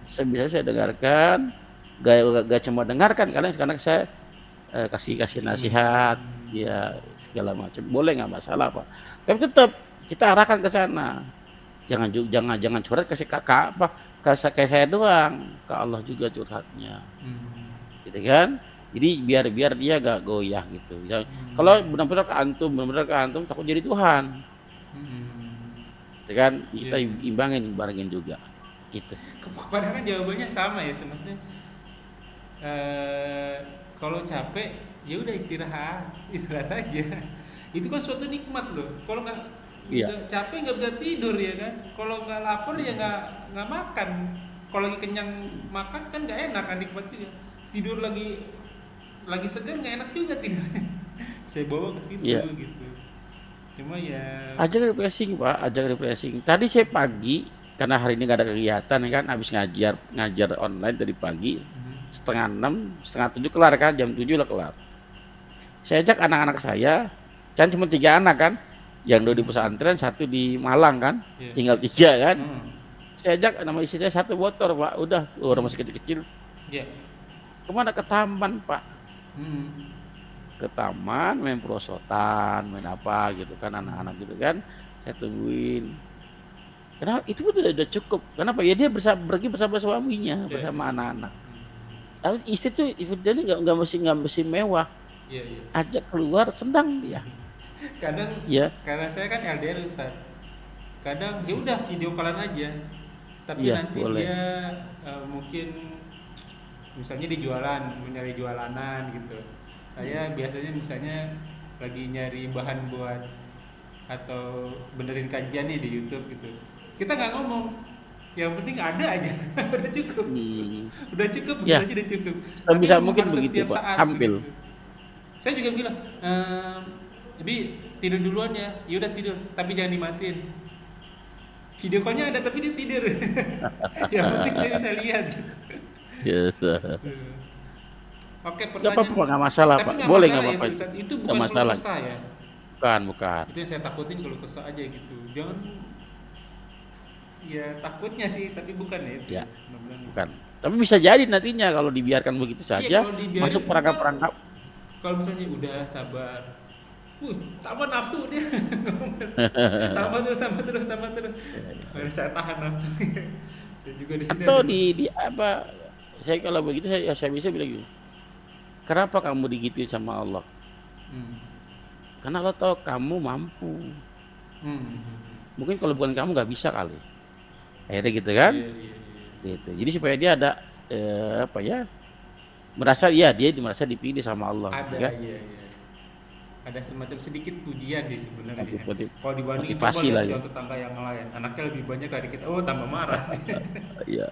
Sebisa saya dengarkan, gak cuma dengarkan, karena saya kasih nasihat, ya segala macam. Boleh nggak masalah Pak. Tapi tetap kita arahkan ke sana. Jangan curhat kasih kakak kayak saya doang, ke Allah juga curhatnya, gitu kan? Jadi biar dia gak goyah gitu. Kalau benar-benar ke antum takut jadi Tuhan, gitu kan? Kita imbangin, barengin juga, gitu. Padahal kan jawabannya sama ya, maksudnya kalau capek ya udah istirahat aja. Itu kan suatu nikmat loh. Kalau nggak capek nggak bisa tidur ya kan. Kalau nggak lapar ya nggak makan. Kalau lagi kenyang makan kan nggak enak kan, nikmat juga. Tidur lagi segar nggak enak juga tidurnya. Saya bawa ke situ gitu. Cuma ya. Ajak refreshing Pak, Tadi saya pagi karena hari ini nggak ada kegiatan kan, habis ngajar online dari pagi 5:30, 6:30 kelar kan, jam 7 lah kelar. Saya ajak anak-anak saya, kan cuma 3 anak kan. Yang 2 di pesantren, 1 di Malang kan, tinggal 3 kan. Saya ajak nama istri saya 1 motor Pak, udah orang masih kecil-kecil. Kemana? Ke taman Pak. Ke taman, main perosotan, main apa gitu kan, anak-anak gitu kan. Saya tungguin. Kenapa? Itu pun udah cukup. Kenapa? Ya dia pergi bersama suaminya, Iya, bersama iya. anak-anak. Tapi istri tuh jadi nggak mesti mewah. Iya, iya. Ajak keluar senang dia. Kadang Ya, karena saya kan LDR Ustaz. Kadang ya udah video callan aja. Tapi iya nanti boleh. dia mungkin misalnya di jualan, mencari jualanan gitu. Saya biasanya misalnya lagi nyari bahan buat atau benerin kajian nih di YouTube gitu. Kita nggak ngomong, yang penting ada aja. Udah cukup. Hmm. Udah cukup, begitu Ya, aja udah cukup. Tapi sebisa ngomong mungkin harus begitu setiap Pak. saat Tampil. begitu. Saya juga bilang, Bi tidur duluan ya. Ya udah tidur, tapi jangan dimatiin. Video call-nya ada tapi dia tidur. Yang penting saya bisa lihat. Yes. Oke, Gak apa-apa, pertanyaan. nggak masalah Tapi Pak. nggak Boleh nggak masalah ya apa-apa. Ustaz. Itu Nggak bukan keluh masalah. kesah ya. Bukan. Itu yang saya takutin kalau kesah aja gitu. Jangan ya takutnya sih, tapi bukan ya itu. Ya, Mudah-mudahan. bukan. Tapi bisa jadi nantinya kalau dibiarkan begitu Iya, saja kalau dibiarin masuk perangkap-perangkap. kalau misalnya udah sabar, tambah nafsu dia. tambah terus. Harus saya tahan nafsu. Saya juga di sini Atau ada. di apa? Saya kalau begitu saya bisa bilang gini. Kenapa kamu digituin sama Allah? Hmm. Karena Allah tahu kamu mampu. Hmm. Mungkin kalau bukan kamu nggak bisa kali. Akhirnya gitu kan? Iya. Gitu. Jadi supaya dia ada apa ya? Dia merasa dipilih sama Allah, Ada, gitu kan? iya. Ada semacam sedikit pujian sih sebenarnya. Kalau dibanding Motivasi lah ya. tetangga yang lain, anaknya lebih banyak dari kita. Oh, tambah marah. Iya.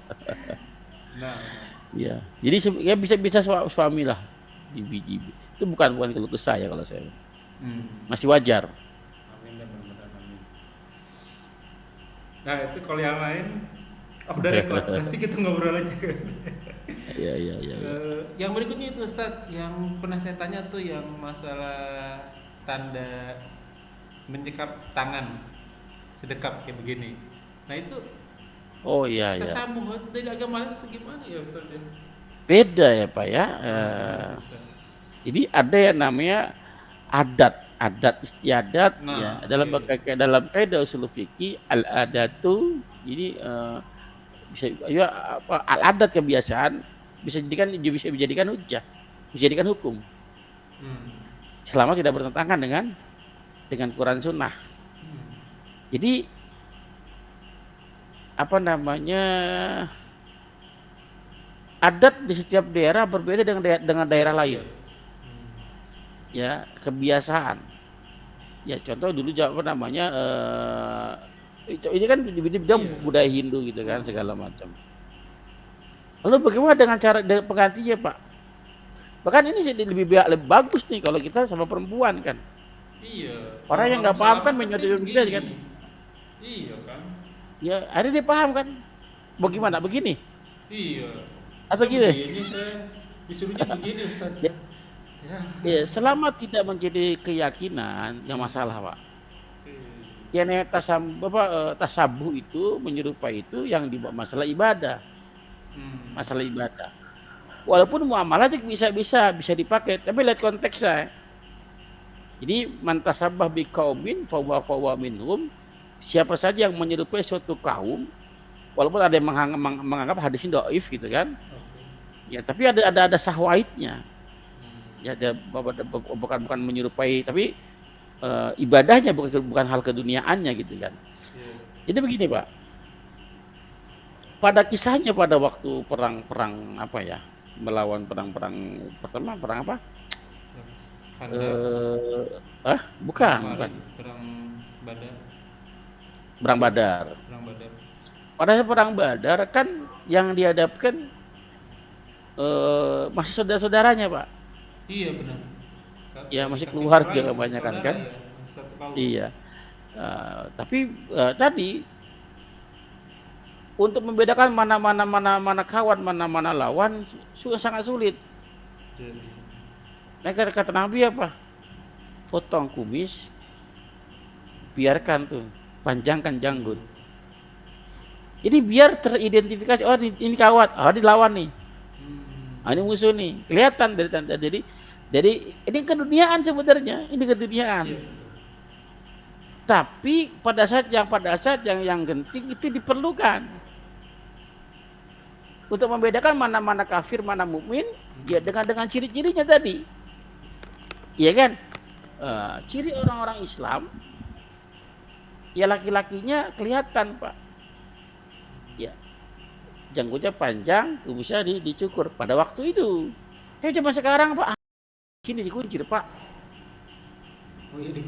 Nah, Iya. Jadi ya bisa suami lah di biji. Itu bukan keluh kesah ya kalau saya. Masih wajar. amin dan mudah-mudahan amin. Nah, itu kalau yang lain off the record, nanti kita ngobrol aja. Iya. Yang berikutnya itu Ustadz, yang pernah saya tanya tuh yang masalah tanda mencekap tangan sedekap kayak begini. Nah itu Oh iya. tersambung dari agama lain itu gimana ya Ustadz ya? Beda ya Pak ya. Gimana, Ustadz? Jadi ada yang namanya adat istiadat Nah, ya dalam kaidah usul fikih al-adatu. Jadi bisa ya apa al-adat kebiasaan bisa dijadikan hujjah, bisa dijadikan hukum selama tidak bertentangan dengan Quran Sunnah. Jadi apa namanya, adat di setiap daerah berbeda dengan daerah lain. Ya, kebiasaan. Ya, contoh dulu apa namanya ini kan di bidang budaya Hindu gitu kan, segala macam. Lalu bagaimana dengan penggantinya Pak? Bahkan ini lebih bagus nih kalau kita sama perempuan kan. Iya. Orang yang nggak paham kan menyodorkan kita kan. Iya kan. Ya, akhirnya dia paham kan. Bagaimana? Begini? Iya. Atau gini? Begini saya disuruhnya begini Ustaz. Ya, selama tidak menjadi keyakinan, yang masalah Pak. Yang tasabuh itu menyerupai itu yang di masalah ibadah. Masalah ibadah. Walaupun muamalah bisa dipakai, tapi lihat konteksnya. Jadi man tasabbah biqaumin fahuwa minhum. Siapa saja yang menyerupai suatu kaum, walaupun ada yang menganggap hadis ini dhaif gitu kan. Ya, tapi ada sahwaitnya. Ya, bukan menyerupai, tapi ibadahnya bukan hal keduniaannya gitu kan. Jadi begini Pak, pada kisahnya pada waktu perang apa ya, melawan perang pertama, perang apa? Bukan. Perang Badar. Pada perang Badar kan yang dihadapkan masih saudara-saudaranya Pak. Iya benar. Ya masih keluarga kebanyakan kan. Iya. Tapi tadi untuk membedakan mana kawan, mana lawan sangat sulit. Mereka kata Nabi apa? Potong kumis, biarkan tuh, panjangkan janggut. Jadi biar teridentifikasi, oh ini kawan, oh ini lawan nih, ini musuh nih, kelihatan dari tanda. Jadi ini keduniaan sebenarnya, ini keduniaan. Tapi pada saat yang genting itu diperlukan untuk membedakan mana kafir, mana mukmin, ya dengan ciri-cirinya tadi. Iya kan? Ciri orang-orang Islam, ya laki-lakinya kelihatan, Pak. Ya, janggutnya panjang, bisa dicukur pada waktu itu. Tapi zaman sekarang, Pak, sini dikuncir, Pak.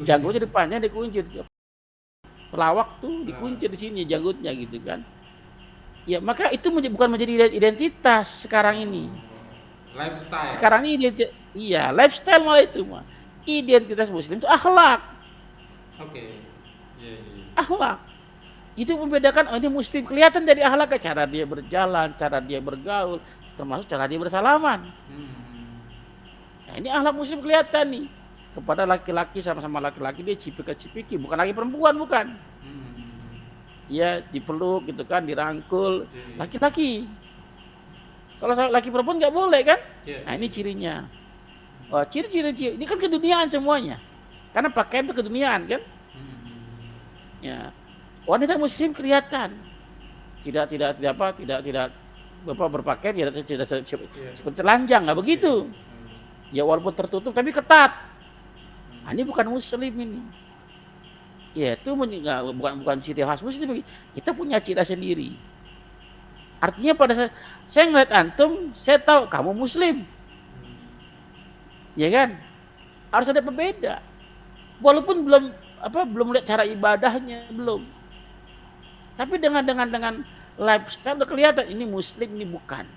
Janggutnya panjang dikuncir. Pelawak tuh dikuncir di sini janggutnya gitu kan. Ya, maka itu bukan menjadi identitas sekarang ini. Lifestyle. Sekarang ini lifestyle malah itu mah. Identitas muslim itu akhlak. Oke. Yeah. Akhlak. Itu membedakan ini muslim, kelihatan dari akhlaknya, cara dia berjalan, cara dia bergaul, termasuk cara dia bersalaman. Nah, ini akhlak muslim kelihatan nih. Kepada laki-laki, sama-sama laki-laki dia cipika-cipiki, bukan lagi perempuan, bukan. Ya dipeluk gitu kan, dirangkul, laki-laki. Kalau laki perempuan nggak boleh kan? Nah ini cirinya. Wah, ciri-ciri ini kan keduniaan semuanya. Karena pakaian itu keduniaan kan? Ya. Wanita muslim kelihatan. Tidak berpakaian, tidak seperti telanjang, nggak begitu. Ya walaupun tertutup tapi ketat. Nah, ini bukan muslim ini. Ya itu bukan ciri khas muslim. Kita punya ciri sendiri. Artinya pada saat saya ngeliat antum, saya tahu kamu muslim. Ya kan? Harus ada pembeda. Walaupun belum lihat cara ibadahnya, belum. Tapi dengan lifestyle udah kelihatan ini muslim, ini bukan.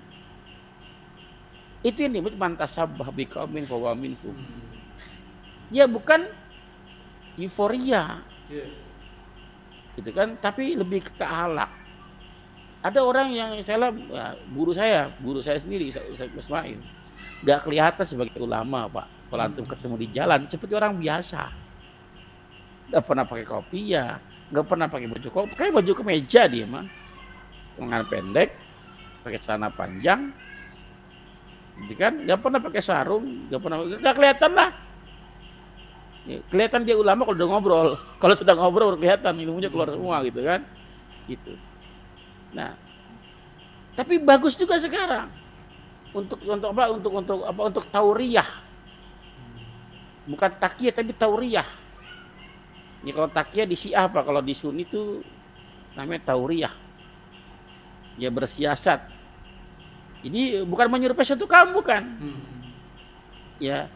Itu yang disebut mantasabah biqaumin fahuwa minhum. Ya bukan euforia. Gitu kan, tapi lebih ke akhlak. Ada orang yang guru saya sendiri, Ustaz Ismail, nggak kelihatan sebagai ulama, Pak. Kalau antum ketemu di jalan seperti orang biasa, nggak pernah pakai kopiah, nggak pernah pakai baju kemeja dia mah, lengan pendek, pakai celana panjang, gitu kan, nggak pernah pakai sarung, nggak kelihatan lah. Kelihatan dia ulama kalau udah ngobrol. Kalau sudah ngobrol baru kelihatan ilmunya keluar semua gitu kan. Gitu. Nah, tapi bagus juga sekarang untuk tauriyah. Bukan takiyah tapi tauriyah. Ya kalau takiyah di Syiah apa, kalau di Sunni itu namanya tauriyah. Ya bersiasat. Jadi bukan menyerupai suatu kaum, bukan. Ya.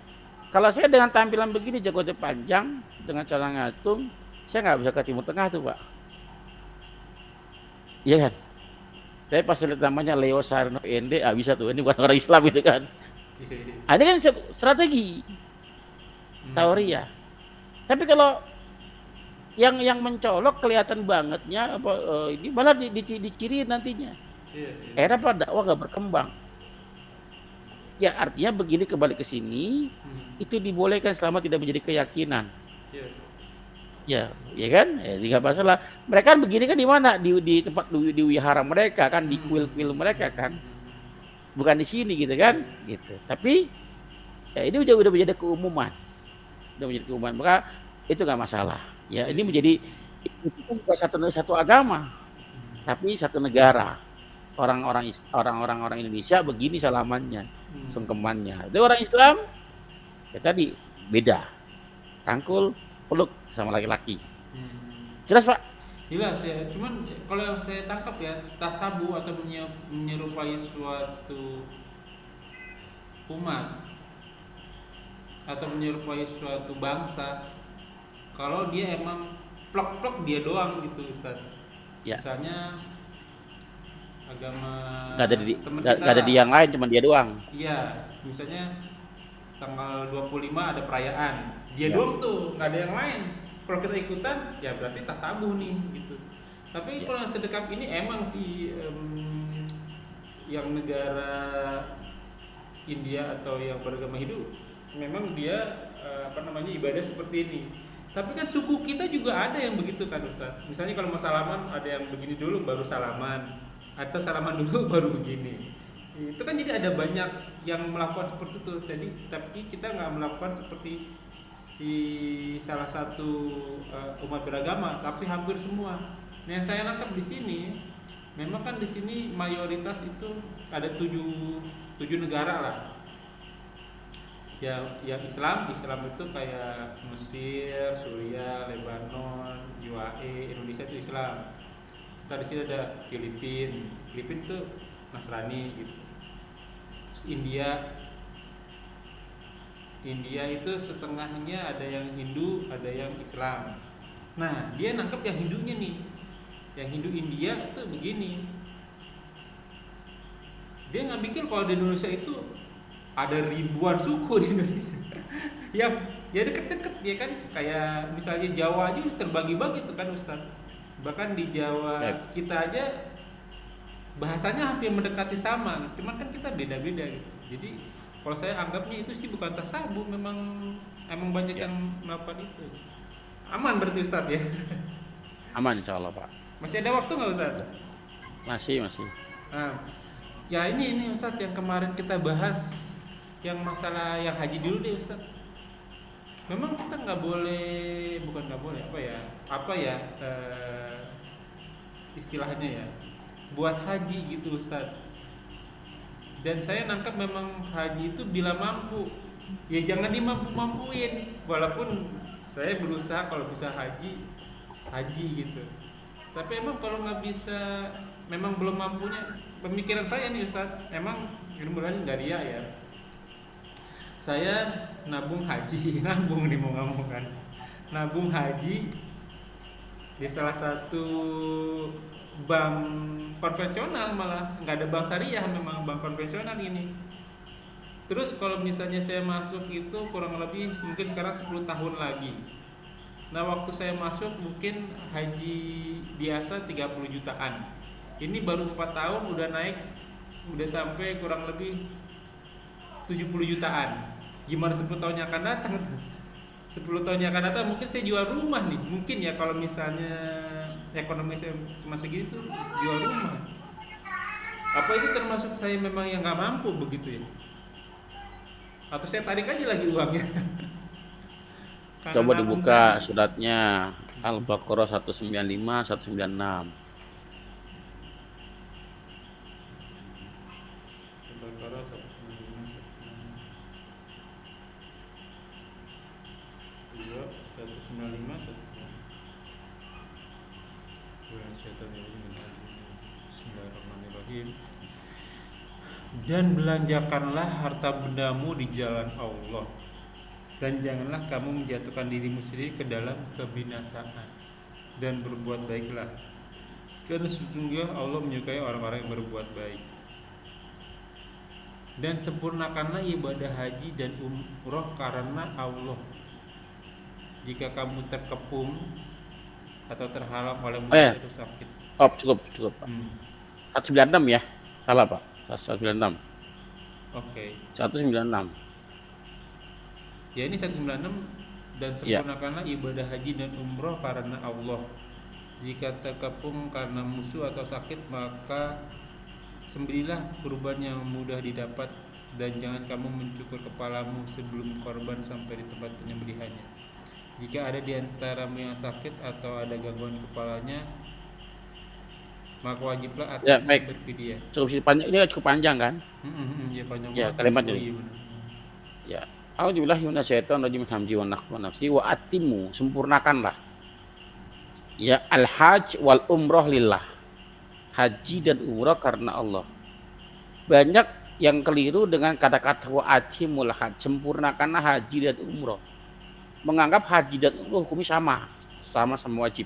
Kalau saya dengan tampilan begini, janggut panjang, dengan celana ngatung, saya nggak bisa ke Timur Tengah tuh, Pak. Iya kan? Saya pas lihat namanya Leo Sarno Ende, bisa tuh, ini bukan orang Islam gitu kan. Ini kan strategi tauriyah. Tapi kalau yang mencolok kelihatan bangetnya, ini malah diciriin nantinya. Era pada dakwah nggak berkembang. Ya artinya begini, kembali ke sini, itu dibolehkan selama tidak menjadi keyakinan. Ya kan? Tidak masalah. Mereka kan begini kan di mana? Di tempat di wihara mereka kan, di kuil-kuil mereka kan. Bukan di sini gitu kan? Gitu. Tapi ya ini udah menjadi keumuman. Maka itu nggak masalah. Ya ini menjadi bukan satu agama, tapi satu negara. Orang-orang Indonesia begini salamannya, sungkemannya. Itu orang Islam ya tadi beda, rangkul, peluk sama laki-laki. Jelas, Pak? Jelas ya. Cuman kalau yang saya tangkap ya, tasabu atau menyerupai suatu umat atau menyerupai suatu bangsa, kalau dia emang plok-plok dia doang gitu, Ustaz. Ya. Misalnya agama nggak ada di yang lain, cuma dia doang. Iya, misalnya tanggal 25 ada perayaan, dia doang tuh, nggak ada yang lain. Kalau kita ikutan, ya berarti tasabuh nih gitu. Tapi kalau yang sedekap ini emang sih yang negara India atau yang beragama Hindu, memang dia ibadah seperti ini. Tapi kan suku kita juga ada yang begitu kan, Ustaz. Misalnya kalau mau salaman, ada yang begini dulu baru salaman, atau salaman dulu baru begini. Itu kan jadi ada banyak yang melakukan seperti itu. Tapi kita nggak melakukan seperti si salah satu umat beragama, tapi hampir semua. Nah, yang saya nangkap di sini, memang kan di sini mayoritas itu ada tujuh negara lah. Yang Islam itu kayak Mesir, Suriah, Lebanon, UAE, Indonesia itu Islam. Kita di sini ada Filipina tuh Nasrani gitu. Terus India itu setengahnya ada yang Hindu, ada yang Islam. Nah, dia nangkep yang Hindunya nih. Yang Hindu India itu begini. Dia nggak mikir kalau di Indonesia itu ada ribuan suku di Indonesia. ya deket-deket ya kan, kayak misalnya Jawa aja terbagi-bagi tuh kan Ustaz. Bahkan di Jawa kita aja bahasanya hampir mendekati sama, cuman kan kita beda-beda gitu. Jadi kalau saya anggapnya itu sih bukan tasabuh, emang banyak yang melakukan itu. Aman berarti Ustaz ya? Aman insyaallah Pak. Masih ada waktu nggak Ustaz? Masih. Nah, ya ini Ustaz yang kemarin kita bahas, yang masalah yang haji dulu deh Ustaz. Memang kita nggak boleh, bukan nggak boleh, apa ya istilahnya ya, buat haji gitu Ustaz. Dan saya nangkap memang haji itu bila mampu, ya jangan dimampu-mampuin. Walaupun saya berusaha kalau bisa haji gitu. Tapi emang kalau nggak bisa, memang belum mampunya. Pemikiran saya nih Ustaz, emang ilmu-ilmu nggak ria ya. Saya nabung haji, nabung nih mau ngomong kan, nabung haji di salah satu bank konvensional, malah nggak ada bank syariah, memang bank konvensional ini. Terus kalau misalnya saya masuk itu kurang lebih mungkin sekarang 10 tahun lagi. Nah, waktu saya masuk mungkin haji biasa 30 jutaan. Ini baru 4 tahun udah naik, udah sampai kurang lebih 70 jutaan. Gimana 10 tahun yang akan datang? 10 tahun yang akan datang mungkin saya jual rumah nih. Mungkin ya kalau misalnya ekonomi saya cuma segitu, jual rumah. Apa itu termasuk saya memang yang nggak mampu begitu ya? Atau saya tarik aja lagi uangnya? Coba dibuka suratnya Al-Baqarah 195 196. Al-Baqarah 195 Bismillahirrahmanirrahim. Dan belanjakanlah harta bendamu di jalan Allah, dan janganlah kamu menjatuhkan dirimu sendiri ke dalam kebinasaan, dan berbuat baiklah, karena sesungguhnya Allah menyukai orang-orang yang berbuat baik. Dan sempurnakanlah ibadah haji dan umroh karena Allah. Jika kamu terkepung atau terhalang oleh musibah atau sakit. Oh, cukup Pak. 196 ya, salah Pak. 196. Oke. 196. Ya ini 196. Dan sempurnakanlah ibadah haji dan umroh karena Allah. Jika terkepung karena musuh atau sakit, maka sembelilah kurban yang mudah didapat, dan jangan kamu mencukur kepalamu sebelum korban sampai di tempat penyembelihannya. Jika ada di antaramu yang sakit atau ada gangguan kepalanya, maka wajiblah atas berfidyah. Cukup panjang, ini cukup panjang kan? Ya panjang. Ya, kalimat ini. Ya. A'udzubillahi minasyaitonirrajim. Hamdi wa nafsi wa atimu, sempurnakanlah. Ya, al-hajj wal umroh lillah. Haji dan umroh karena Allah. Banyak yang keliru dengan kata-kata wa atimul hajj, sempurnakanlah haji dan umroh. Menganggap haji dan umroh hukumnya sama wajib.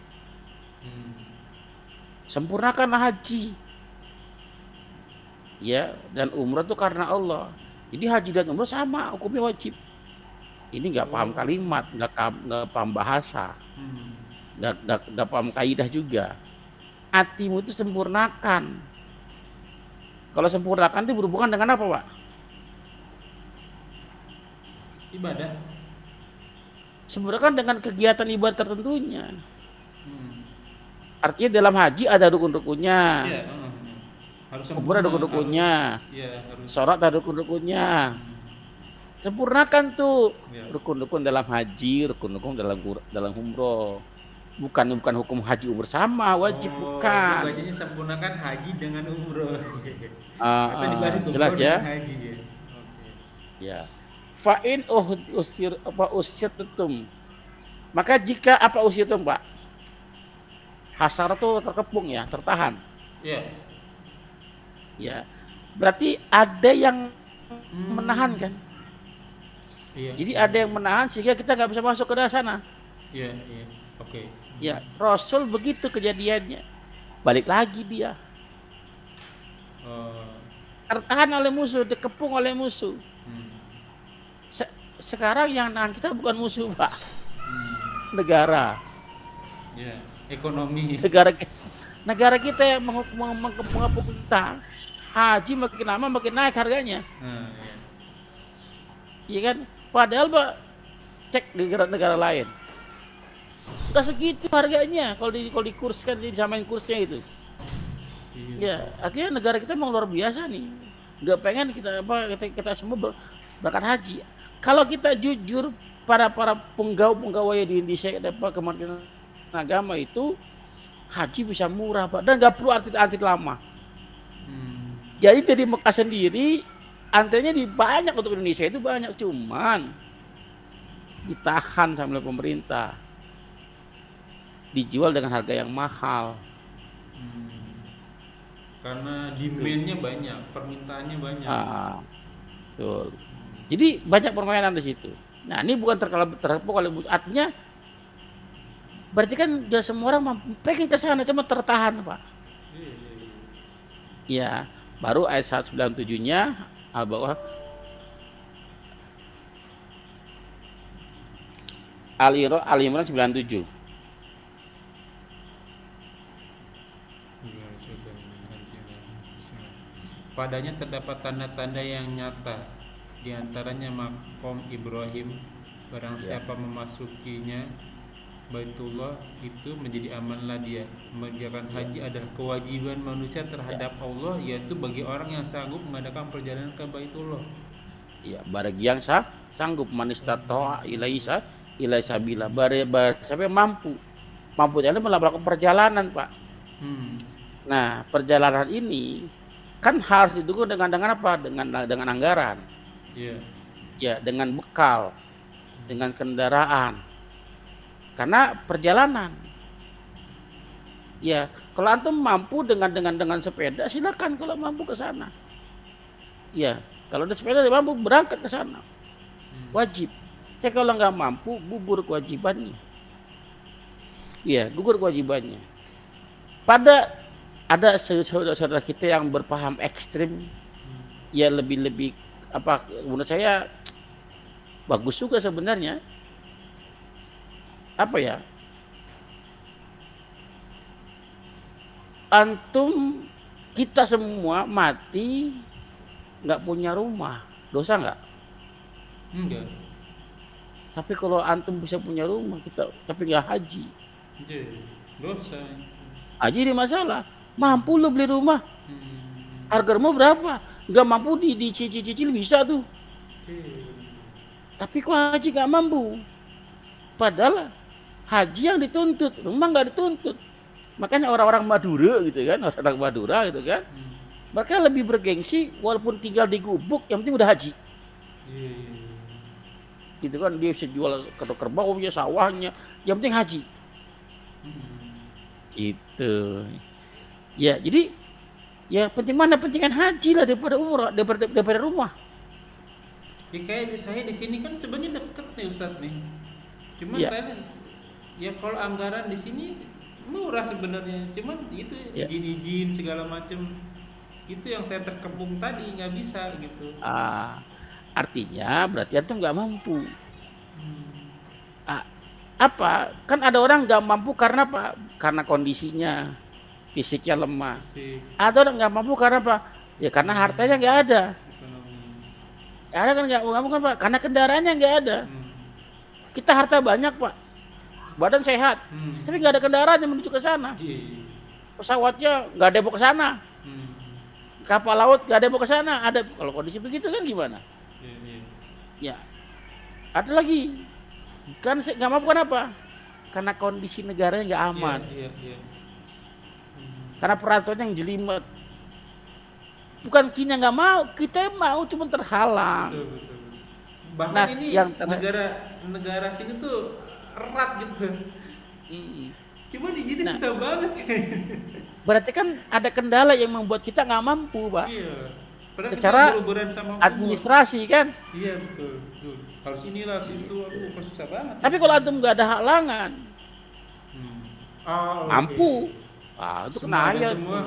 Sempurnakanlah haji, ya, dan umroh itu karena Allah. Jadi haji dan umroh sama, hukumnya wajib. Ini nggak paham kalimat, nggak paham bahasa, nggak paham kaidah juga. Hatimu itu sempurnakan. Kalau sempurnakan itu berhubungan dengan apa, Pak? Ibadah. Sempurnakan dengan kegiatan ibadah tertentunya. Artinya dalam haji ada rukun-rukunnya. Iya, Umrah ada rukun-rukunnya. Iya, harus. Sholat ada rukun-rukunnya. Sempurnakan tuh Ya. rukun-rukun dalam haji, rukun-rukun dalam umroh. Bukan hukum haji bersama, wajib Dia bukan. bacanya sempurnakan haji dengan umroh. Atau dibalik Jelas umroh dengan ya? haji ya. Oke. Ya. Fa'in usirtum. Maka jika apa usirtum, Pak? Hasar itu terkepung ya, tertahan. Ya. Ya. Berarti ada yang Hmm. menahan kan? Iya. Jadi ada yang menahan sehingga kita nggak bisa masuk ke sana. Iya, iya. Oke. Ya, Rasul begitu kejadiannya. Balik lagi dia. Oh. Tertahan oleh musuh, dikepung oleh musuh. Hmm. Sekarang yang nahan kita bukan musuh, Pak. Hmm. Negara. Ya, ekonomi. Negara kita yang mengepung kita. Haji makin lama makin naik harganya. Nah, ya. Iya kan? Padahal Pak, cek di negara lain. Sudah segitu harganya kalau dikurskan, disamain kursnya itu. Iya. Ya, artinya negara kita memang luar biasa nih. Nggak pengen kita semua berangkat haji. Kalau kita jujur, para penggawa di Indonesia, Kementerian Agama itu haji bisa murah, Pak, dan nggak perlu antri lama. Jadi dari Mekah sendiri antrinya banyak untuk Indonesia itu banyak, cuman ditahan sama pemerintah, dijual dengan harga yang mahal. Karena demand-nya banyak, permintaannya banyak. Betul. Jadi banyak permainan di situ. Nah, ini bukan terkepung oleh artinya berarti kan dia semua orang pengen ke sana, cuma tertahan, Pak. Iya. Baru ayat 197-nya al-Baqarah Al-Imran 97. Padanya terdapat tanda-tanda yang nyata, di antaranya makom Ibrahim. Barang siapa memasukinya, Baitullah, itu menjadi amanlah dia. Mengerjakan haji adalah kewajiban manusia terhadap Allah, yaitu bagi orang yang sanggup mengadakan perjalanan ke Baitullah. Ya, bagi yang sanggup, manistata'a ilaihi sabila, siapa yang mampu itu melakukan perjalanan, Pak. Nah, perjalanan ini kan harus didukung dengan apa? Dengan anggaran. Iya. Ya, dengan bekal, dengan kendaraan. Karena perjalanan. Ya, kalau antum mampu dengan sepeda, silakan kalau mampu ke sana. Ya, kalau ada sepeda mampu berangkat ke sana. Wajib. Tapi kalau nggak mampu, gugur kewajibannya. Ya, gugur kewajibannya. Ada saudara-saudara kita yang berpaham ekstrim, ya lebih menurut saya bagus juga sebenarnya. Apa ya? Antum kita semua mati nggak punya rumah, dosa nggak? Enggak. Tapi kalau antum bisa punya rumah, kita tapi nggak haji, dosa. Haji ini masalah. Mampu lo beli rumah, harga rumah berapa? Nggak mampu dicicil bisa tuh. Tapi kok haji nggak mampu? Padahal haji yang dituntut, rumah nggak dituntut. Makanya orang-orang Madura gitu kan, orang Madura gitu kan, mereka lebih bergengsi walaupun tinggal di gubuk, yang penting udah haji. Gitu kan, dia bisa jual kerbaunya, sawahnya, yang penting haji. Gitu. Ya, jadi ya pentingan haji lah daripada umrah, daripada rumah. Ya kayak saya di sini kan sebenarnya deket nih Ustadz nih. Cuma ya kalau anggaran di sini murah sebenarnya. Cuman itu izin segala macam. Itu yang saya terkepung tadi, nggak bisa gitu. Artinya berarti antum nggak mampu. Apa? Kan ada orang nggak mampu karena apa? Karena kondisinya fisiknya lemah. Ada orang nggak mampu karena apa? Ya karena hartanya nggak ada. Ada kan nggak mampu kan, Pak? Karena kendaraannya nggak ada. Kita harta banyak, Pak, badan sehat, tapi nggak ada kendaraan yang menuju ke sana. Pesawatnya nggak ada yang mau ke sana. Kapal laut nggak ada yang mau ke sana. Ada, kalau kondisi begitu kan gimana? Ya, ada lagi. Kan saya nggak mampu kenapa? Karena kondisi negaranya nggak aman. Iya, iya. Karena peraturannya yang jelimet. Bukan kita nggak mau, kita mau cuma terhalang. Betul. Bahkan Nah, ini yang negara sini tuh erat gitu. Cuma di sini Nah, susah banget kayaknya. berarti kan ada kendala yang membuat kita nggak mampu, Pak. Iya. Padahal Secara kita berhubungan sama umur. administrasi kan. Iya betul. Harus inilah harus itu, aduh susah banget. Tapi kalau antum nggak ada halangan, Oh, mampu. oke. Itu Semua kena ada ayat. semua.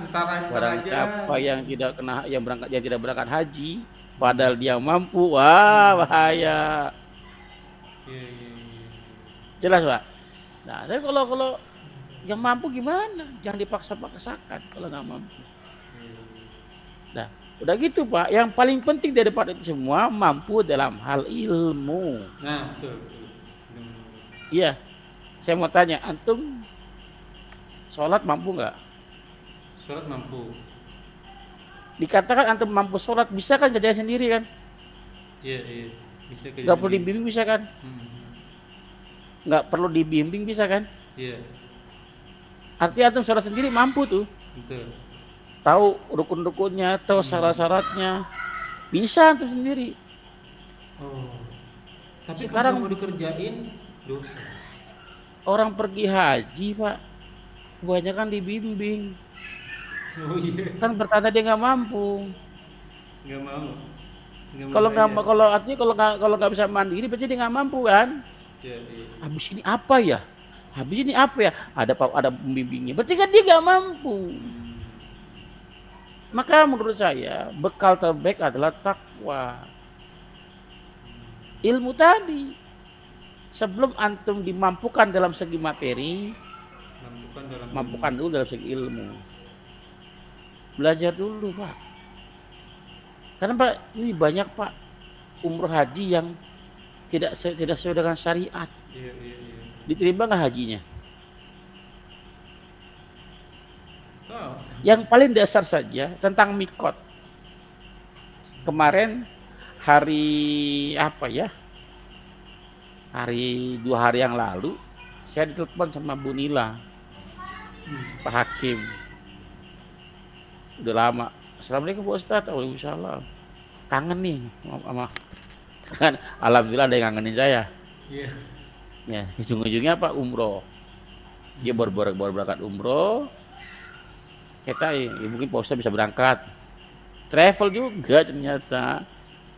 Entar Barang aja. siapa yang tidak kena, yang tidak berangkat haji, padahal dia mampu, wah bahaya. Iya. Jelas, Pak. Nah, tapi kalau yang mampu gimana? Jangan dipaksa-paksakan kalau nggak mampu. Nah, udah gitu, Pak. Yang paling penting daripada itu semua, mampu dalam hal ilmu. Nah, betul. Iya. Saya mau tanya, antum sholat mampu nggak? Sholat mampu. Dikatakan antum mampu sholat, bisa kan kerja sendiri kan? Iya. Bisa kerja. Nggak perlu dibimbing bisa kan? Nggak perlu dibimbing bisa kan? Iya. Artinya antum sholat sendiri mampu tuh. Betul. Tahu rukun-rukunnya, tahu syarat-syaratnya, bisa antum sendiri. Oh. Tapi Sekarang kalau mau dikerjain dosa. orang pergi haji, Pak, kebanyakan dibimbing. Oh iya. Kan bertanda dia nggak mampu. Nggak mau. Kalau nggak bisa mandiri, berarti dia nggak mampu kan? Iya. Habis ini apa ya? Ada pembimbingnya. Berarti kan dia nggak mampu. Maka menurut saya bekal terbaik adalah takwa. Ilmu tadi. Sebelum antum dimampukan dalam segi materi, mampukan dulu dalam segi ilmu. Belajar dulu, Pak. Karena Pak, ini banyak, Pak, umroh haji yang tidak sesuai dengan syariat. Iya. Diterima nggak hajinya? Oh. Yang paling dasar saja tentang mikot. Kemarin hari apa ya? Hari 2 hari yang lalu saya ditelepon sama Bu Nila, Pak Hakim. Udah lama. Assalamualaikum Pak Ustadz. Waalaikumsalam. Kangen nih sama kan. Alhamdulillah ada yang ngangenin saya. Iya. Ya, ujung-ujungnya Pak umroh. Dia baru berangkat umroh. Kita mungkin Pak Ustadz bisa berangkat. Travel juga ternyata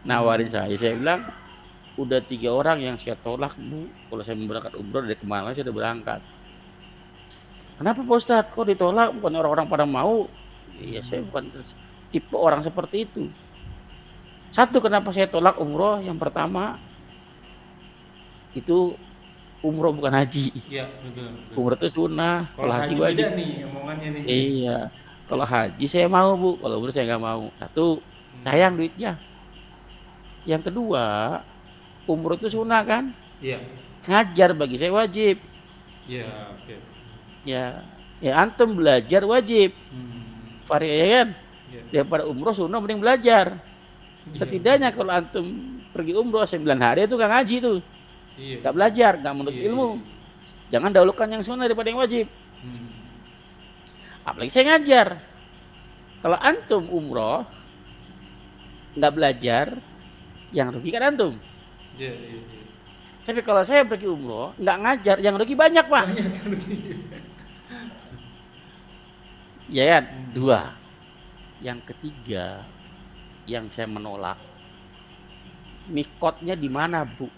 nawarin saya. Saya bilang udah 3 orang yang saya tolak, Bu. Kalau saya mau berangkat umroh dari kemarin saya udah berangkat. Kenapa Pak Ustadz? Kok ditolak? Bukan orang-orang pada mau. Iya, saya bukan tipe orang seperti itu. Satu, kenapa saya tolak umroh? Yang pertama, itu umroh bukan haji. Iya, betul. Umroh itu sunnah. Kalau haji wajib. Beda nih omongannya nih. Iya. Kalau haji saya mau, Bu. Kalau umroh saya nggak mau. Satu, sayang duitnya. Yang kedua, umroh itu sunnah kan? Iya. Ngajar bagi saya wajib. Iya, oke. Ya antum belajar wajib. Ya kan? Iya. Daripada umroh sunnah mending belajar. Setidaknya kalau antum pergi umroh 9 hari itu nggak ngaji tuh. Iya. Nggak belajar, nggak menuntut ilmu. Jangan dahulukan yang sunnah daripada yang wajib. Apalagi saya ngajar. Kalau antum umroh nggak belajar, yang rugi kan antum. Iya. Tapi kalau saya pergi umroh nggak ngajar, yang rugi banyak, Pak. Banyak kan rugi. Ya kan? 2. Yang ketiga yang saya menolak, mikotnya di mana, Bu?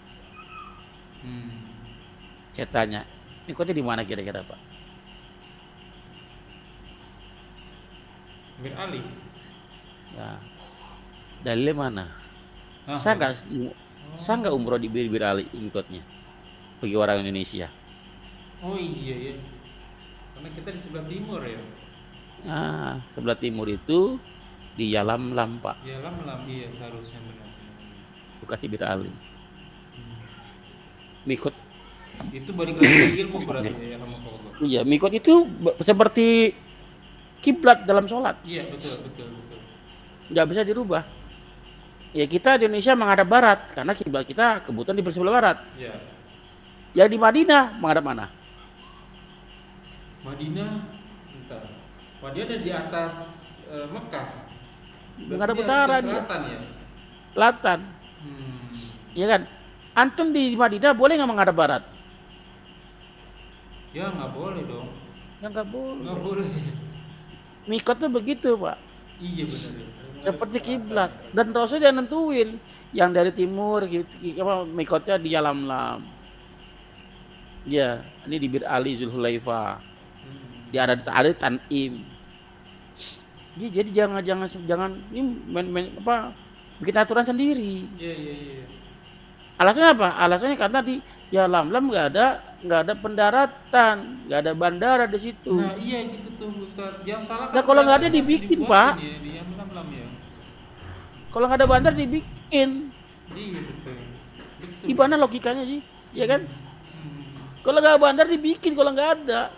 Saya tanya, mikotnya di mana kira-kira, Pak? Bir Ali. Ya. Dalilnya mana? Saya nggak umroh di Bir Ali mikotnya bagi orang Indonesia. Oh iya. Karena kita di sebelah timur ya. Nah, sebelah timur itu di Yalam Pak. Yalam iya seharusnya benar. Bukan di Bir Ali. Mikot itu balik lagi ilmu berarti ya, rahmatullah. Iya, mikot itu seperti kiblat dalam sholat. Iya, betul. Nggak bisa dirubah. Ya kita di Indonesia menghadap barat karena kiblat kita kebetulan di sebelah barat. Ya. Yang di Madinah menghadap mana? Madinah, entar. Madinah ada di atas Mekah. Menghadap Berarti utara di dia. selatan ya. Selatan. Ya kan? Antum di Madinah boleh nggak menghadap barat? Ya nggak boleh dong. Ya nggak boleh. Nggak boleh. Mikot tuh begitu, Pak. Iya benar ya. Seperti kiblat. Dan Rasul dia nentuin yang dari timur, mikotnya di Yalamlam. Ya, ini di Bir Ali Zulhulaifa. Di ada Tanim. Jadi jangan ini main bikin aturan sendiri. Iya. Alasannya apa? Alasannya karena di Yalamlam nggak ada pendaratan, nggak ada bandara di situ. Nah iya gitu tuh Ustaz. Yang salah Nah, kalau nggak ada dibikin, Pak. Ya, di Yalamlam ya. Kalau nggak ada bandar dibikin. Iya betul. Gimana logikanya sih? Ya kan? Kalau nggak ada bandar dibikin, kalau nggak ada.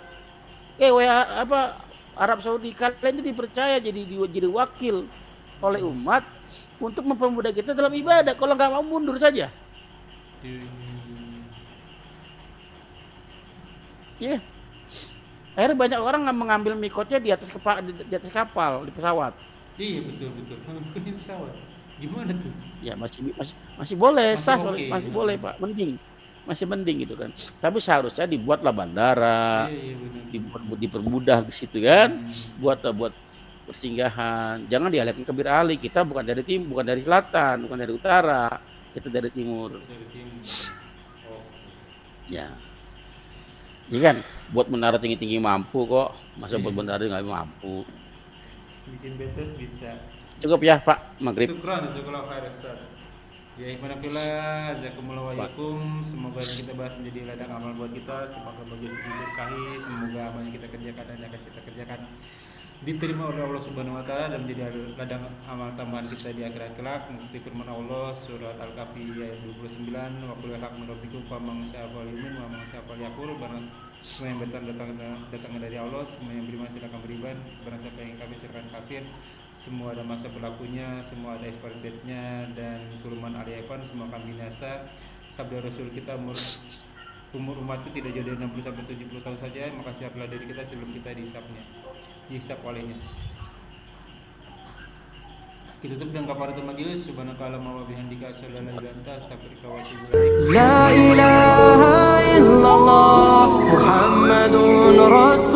Arab Saudi kalian itu dipercaya jadi wakil oleh umat untuk mempermudah kita dalam ibadah. Kalau nggak mau mundur saja. Ya. Akhirnya banyak orang nggak mengambil mikotnya di atas kapal, di pesawat. Iya betul. Di pesawat. Gimana tuh? Ya masih boleh, sah, okay. masih boleh Pak, masih mending gitu kan. Tapi seharusnya dibuatlah bandara, dipermudah ke situ kan, buat persinggahan. Jangan dialihkan ke Bir Ali. Kita bukan dari timur, bukan dari selatan, bukan dari utara, kita dari timur. Oh. Ya. Iya kan, buat menara tinggi-tinggi mampu kok, masa buat bandara nggak mampu. Bikin betes bisa. Cukup ya Pak, maghrib. Syukran, jazakallahu khair Ustaz. Ya ikhwanillah, jazakumullah wa yakum. Semoga yang kita bahas menjadi ladang amal buat kita. Semoga bagi sedikit kahi, semoga apa yang kita kerjakan dan akan kita kerjakan diterima oleh Allah Subhanahu wa taala dan menjadi ladang amal tambahan kita di akhirat kelak. Mengikuti firman Allah surat Al-Kahfi ayat 29, wa qul haq min rabbikum fa man syaa'a falyu'min wa man syaa'a falyakfur. Barang semua yang datang dari Allah, semua yang beriman silakan beriman, barang siapa yang kafir silakan kafir. Semua ada masa berlakunya, semua ada expiry date-nya, dan kurman aliyafan semua akan binasa. Sabda Rasul kita umur umatku tidak jauh dari 60 sampai 70 tahun saja, maka siaplah diri kita sebelum kita dihisab olehnya. Kita tutup dengan kafaratul majelis. Subhanakallahumma wa bihamdika asyhadu an la ilaha illa anta astaghfiruka wa atubu ilaik. La ilaha illallah Muhammadun Rasul